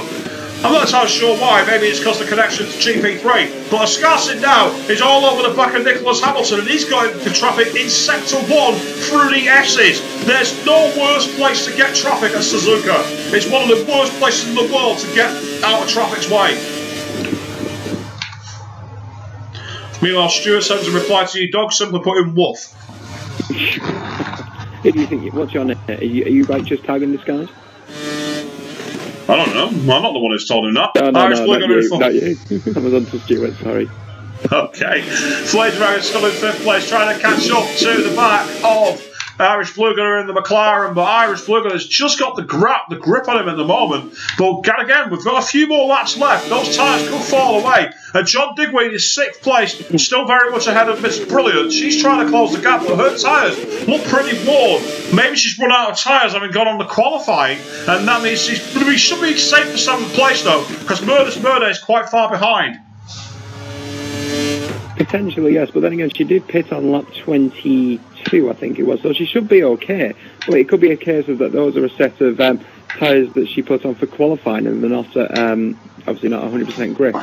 Speaker 1: I'm not entirely sure why. Maybe it's because the connection to GP3. But Escarcin now is all over the back of Nicholas Hamilton, and he's got the traffic in Sector 1 through the S's. There's no worse place to get traffic at Suzuka. It's one of the worst places in the world to get out of traffic's way. Meanwhile, Stuart sends a reply to your dog, simply put in woof.
Speaker 2: Who do you think? What's your name? Are you righteous tagging this guy?
Speaker 1: I don't know. I'm not the one who's told him that.
Speaker 2: No, not you. That was on to Stuart, sorry.
Speaker 1: Okay. Flame Dragon's still in 5th place, trying to catch up to the back of Irish Blue Gunner in the McLaren, but Irish Blue Gunner's just got the grip on him at the moment. But again, we've got a few more laps left. Those tyres could fall away. And John Digweed is 6th place, still very much ahead of Miss Brilliant. She's trying to close the gap, but her tyres look pretty worn. Maybe she's run out of tyres having gone on the qualifying, and that means she should be safe for 7th place though, because Murder is quite far behind.
Speaker 2: Potentially, yes, but then again, she did pit on lap 22, I think it was, so she should be okay. But it could be a case of that those are a set of tyres that she put on for qualifying, and they're not, obviously not 100% grip.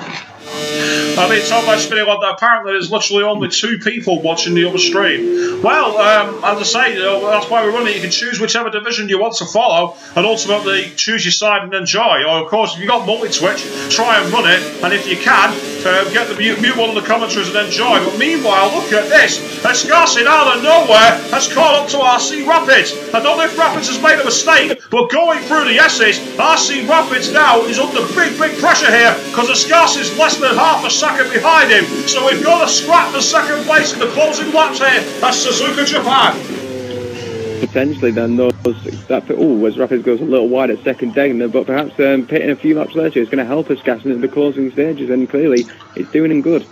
Speaker 1: I've been told by Spinning One that apparently there's literally only 2 people watching the other stream. Well, as I say, that's why we're running. You can choose whichever division you want to follow and ultimately choose your side and enjoy. Or, of course, if you've got multi-twitch, try and run it. And if you can, get the mute one of the commentaries and enjoy. But meanwhile, look at this. Escarcin out of nowhere has caught up to RC Rapids. I don't know if Rapids has made a mistake, but going through the S's, RC Rapids now is under big pressure here because Escarcin's less than half a second behind him. So we've got to scrap the 2nd place in the closing laps here at Suzuka, Japan.
Speaker 2: Potentially then as Rapids goes a little wide at 2nd Degner, but perhaps pitting a few laps later is going to help Escarcin at the closing stages, and clearly it's doing him good.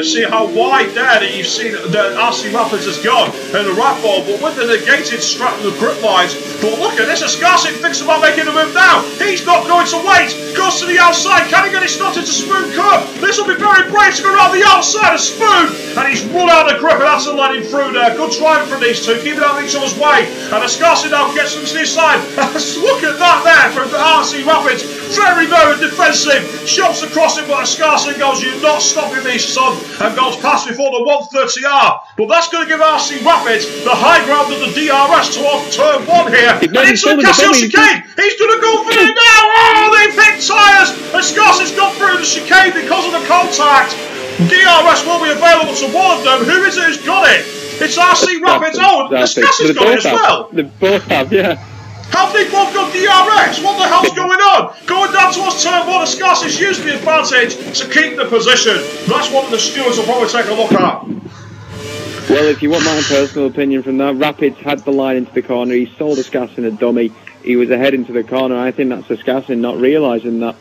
Speaker 1: See how wide there that you've seen that RC Rapids has gone in the rat ball, but with the negated strap and the grip lines. But look at this, Escarcin thinks about making a move now. He's not going to wait. Goes to the outside. Can he get his nut into Spoon curve? This will be very brave to go around the outside of Spoon. And he's run out of grip and has to let him through there. Good driving from these two, keeping out of each other's way. And Escarcin now gets him to the side. Look at that there from RC Rapids. Very defensive. Shoves across him, but Escarcin goes, "You're not stopping me, son," and goes past before the 130R. But that's going to give RC Rapids the high ground of the DRS towards turn 1 here. And it's a Casio chicane. He's going to go for it now. Oh, they've hit tyres. Escarcin's got through the chicane because of the contact. DRS will be available to one of them. Who is it who's got it? It's RC Rapids' own. Escarcin's got it as well.
Speaker 2: They both have, yeah.
Speaker 1: How have they both got DRS? What the hell's going on? Going down towards turn 1, Escarcin's using the advantage to keep the position. That's what the stewards will probably take a look at.
Speaker 2: Well, if you want my personal opinion from that, Rapids had the line into the corner. He sold Escarcin a dummy. He was ahead into the corner. I think that's Escarcin not realising that.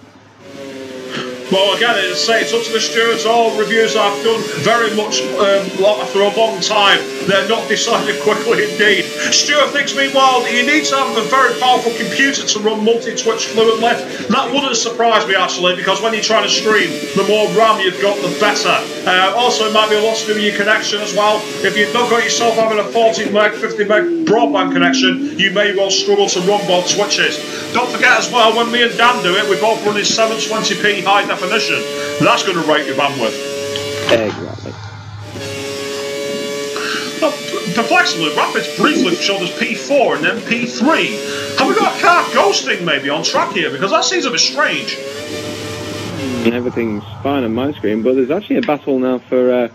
Speaker 1: Well, again, it's up to the stewards. All reviews I've done very much after a long time. They're not decided quickly indeed. Stuart thinks, meanwhile, that you need to have a very powerful computer to run multi-twitch fluently. That wouldn't surprise me, actually, because when you're trying to stream, the more RAM you've got, the better. Also, it might be a lot to do with your connection as well. If you've not got yourself having a 40 meg, 50 meg broadband connection, you may well struggle to run both switches. Don't forget as well, when me and Dan do it, we're both running 720p high definition. That's going to rate your bandwidth.
Speaker 2: Exactly.
Speaker 1: Perplexingly, Rapids briefly showed us P4 and then P3. Have we got a car ghosting maybe on track here? Because that seems a bit strange.
Speaker 2: Everything's fine on my screen, but there's actually a battle now for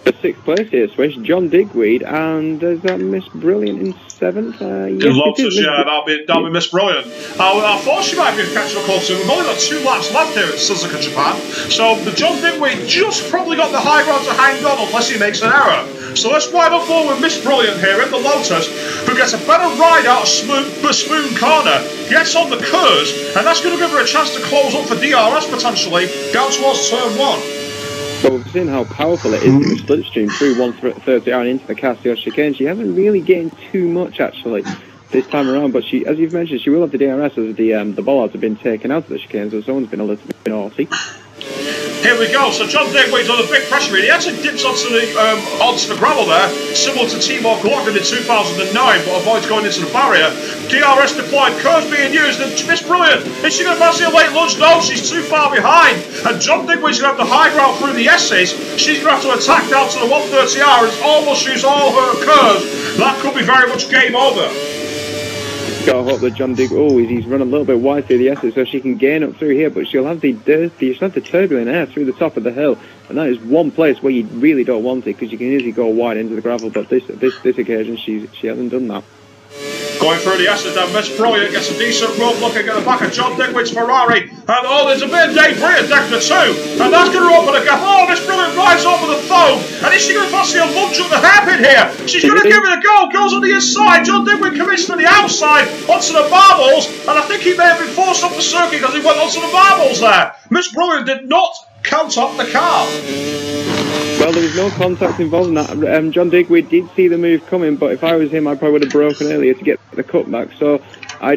Speaker 2: 6th place here, Swish. John Digweed, and there's that Miss Brilliant in 7th.
Speaker 1: Yes, Lotus, yeah, that'll be Miss Brilliant. I thought she might be catching up close to. We've only got 2 laps left here at Suzuka, Japan. So the John Digweed just probably got the high ground to hang on unless he makes an error. So let's ride up forward with Miss Brilliant here in the Lotus, who gets a better ride out of Spoon Corner, gets on the curves, and that's going to give her a chance to close up for DRS potentially down towards turn 1.
Speaker 2: But we've seen how powerful it is in the slipstream through 130R and into the Casio chicane. She hasn't really gained too much actually this time around, but she, as you've mentioned, she will have the DRS as the bollards have been taken out of the chicane, so someone's been a little bit naughty.
Speaker 1: Here we go. So John Digweed's under big pressure. He actually dips onto the gravel there, similar to Timor Glockman in 2009, but avoids going into the barrier. DRS deployed, curves being used, and Miss Brilliant. Is she going to fancy a late lunch? No, she's too far behind. And John Digweed's going to have the high ground through the S's. She's going to have to attack down to the 130R and almost use all her curves. That could be very much game over.
Speaker 2: Gotta hope that John Digweed, he's run a little bit wide through the S's so she can gain up through here, but she'll have the turbulent air through the top of the hill, and that is one place where you really don't want it, because you can easily go wide into the gravel, but this occasion she hasn't done that.
Speaker 1: Going through the S's now, Miss Brilliant gets a decent run looking at the back of John Digweed's Ferrari, and there's a bit of debris at Dector 2, and that's going to open a gap. Oh, Miss Brilliant rides over the foam, and is she going to fancy a lunge at the hairpin here? She's going to give it a go, goes on the inside, John Digweed commits to the outside, onto the marbles, and I think he may have been forced off the circuit because he went onto the marbles there. Miss Brilliant did not count up the car.
Speaker 2: Well, there was no contact involved in that. John Digweed did see the move coming, but if I was him, I probably would have broken earlier to get the cutback. So I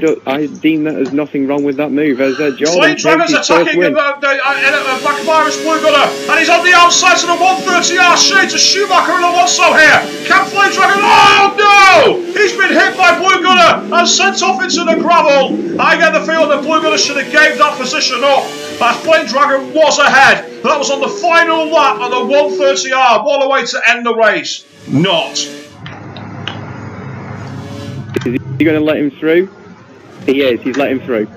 Speaker 2: deem that as nothing wrong with that move. As Jordan
Speaker 1: Dragon's attacking McMarris Blue Gunner, and he's on the outside to the 130R shade to Schumacher and Alonso here. Can Flame Dragon? Oh no! He's been hit by Blue Gunner and sent off into the gravel. I get the feeling that Blue Gunner should have gave that position up. Flame Dragon was ahead. That was on the final lap on the 130R. What a way to end the race. Not.
Speaker 2: Is he going to let him through? He is. He's let him through.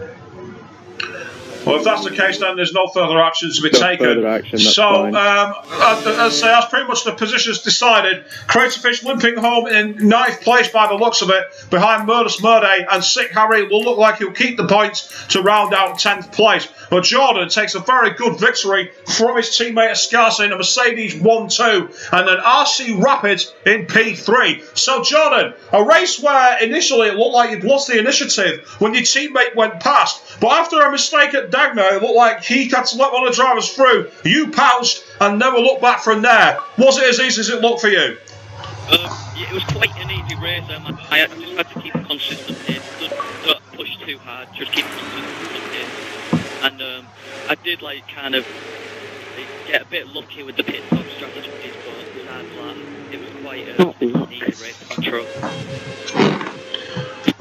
Speaker 1: Well, if that's the case, then there's no further action to be taken.
Speaker 2: Further action,
Speaker 1: so, I'd say that's pretty much the positions decided. Craterfish limping home in 9th place by the looks of it, behind Murdus Murday, and Sick Harry will look like he'll keep the points to round out 10th place. But Jordan takes a very good victory from his teammate Escarce in a Mercedes 1-2, and then RC Rapids in P3. So, Jordan, a race where initially it looked like you'd lost the initiative when your teammate went past, but after a mistake at Dagno, it looked like he had to let one of the drivers through. You pounced and never looked back from there. Was it as easy as it looked for you?
Speaker 3: Yeah, it was quite an easy race. I just had to keep a consistent pace. Don't push too hard. Just keep a consistent pace. And I did kind of get a bit lucky with the pit stop strategies, but besides that, it was quite an easy race to control.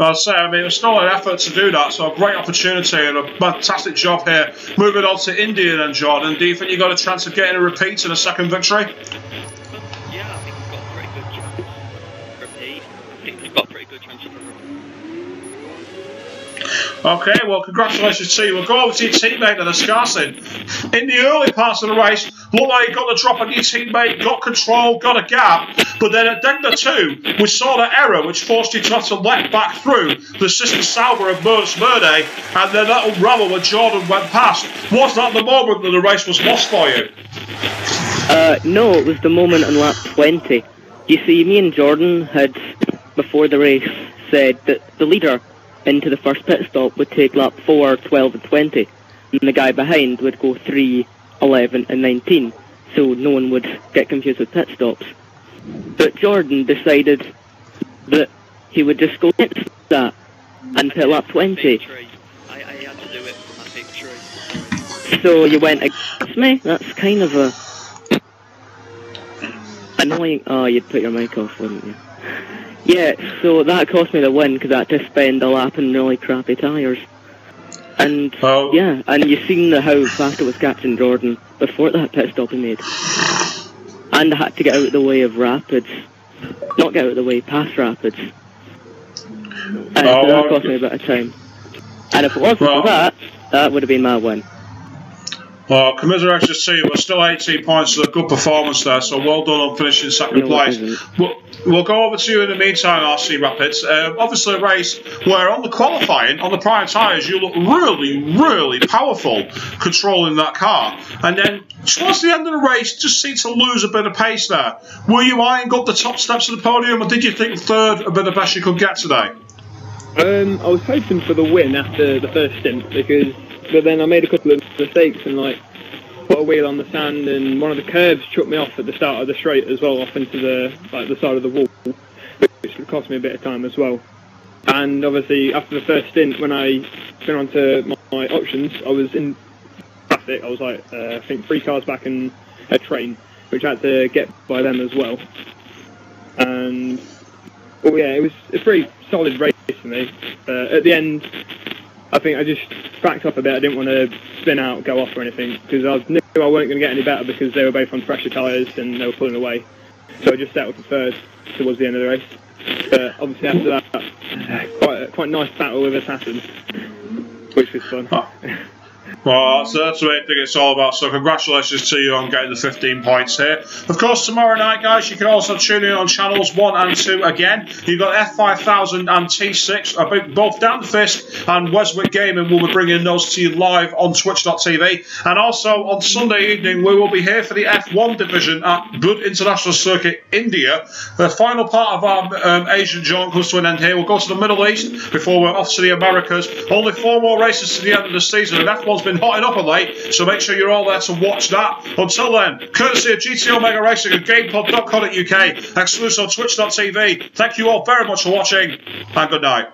Speaker 1: I'd say, it was still an effort to do that, so a great opportunity and a fantastic job here. Moving on to India then, Jordan. Do you think you got a chance of getting a repeat and a second victory?
Speaker 3: Yeah, I think we've got a pretty good chance of repeat. I think we've got a pretty good chance of repeat.
Speaker 1: Okay, well, congratulations to you. We'll go over to your teammate then, Escarcin. In the early parts of the race, looked like you got the drop on your teammate, got control, got a gap, but then at Degner 2, we saw that error which forced you to have to let back through the Sister Sauber of Murdus Murday, and then that unraveled when Jordan went past. Was that the moment that the race was lost for you?
Speaker 4: No, it was the moment on lap 20. You see, me and Jordan had, before the race, said that the leader into the first pit stop would take lap 4, 12 and 20, and the guy behind would go 3, 11 and 19, so no one would get confused with pit stops. But Jordan decided that he would just go against that and pit lap 20.
Speaker 3: I had to do it for my victory.
Speaker 4: So you went against me? That's kind of a annoying. Oh, you'd put your mic off, wouldn't you? Yeah, so that cost me the win because I had to spend a lap in really crappy tyres. And yeah, and you've seen how fast it was catching Jordan before that pit stop he made. And I had to get out of the way of Rapids. Not get out of the way, past Rapids. And so that cost me a bit of time. And if it wasn't for that, that would have been my win.
Speaker 1: Well, commiserations to you, but still 18 points is a good performance there, so well done on finishing second place. We'll go over to you in the meantime, RC Rapids. Obviously a race where on the qualifying, on the prior tyres, you look really, really powerful controlling that car. And then towards the end of the race, just seemed to lose a bit of pace there. Were you eyeing up the top steps of the podium, or did you think third would be the best you could get today?
Speaker 2: I was hoping for the win after the first stint, but then I made a couple of mistakes and put a wheel on the sand, and one of the curves chucked me off at the start of the straight as well, off into the side of the wall, which cost me a bit of time as well. And obviously after the first stint, when I went on to my options, I was in traffic. I was like, I think 3 cars back in a train, which I had to get by them as well. And well, yeah, it was a pretty solid race for me. At the end, I think I just backed up a bit. I didn't want to spin out, go off or anything, because I knew I weren't going to get any better because they were both on fresher tyres and they were pulling away. So I just settled for third towards the end of the race. But obviously after that, quite a nice battle with Assassin, which was fun.
Speaker 1: Well, that's the main thing it's all about, so congratulations to you on getting the 15 points here. Of course, tomorrow night, guys, you can also tune in on channels 1 and 2 again. You've got F5000 and T6, both Dan Fisk and Weswick Gaming will be bringing those to you live on twitch.tv. And also, on Sunday evening, we will be here for the F1 division at Bud International Circuit, India. The final part of our Asian jaunt comes to an end here. We'll go to the Middle East before we're off to the Americas. Only 4 more races to the end of the season, and F1's been hotting up of late, so make sure you're all there to watch that. Until then, courtesy of GT Omega Racing and GamePod.co.uk, exclusive on twitch.tv. Thank you all very much for watching, and good night.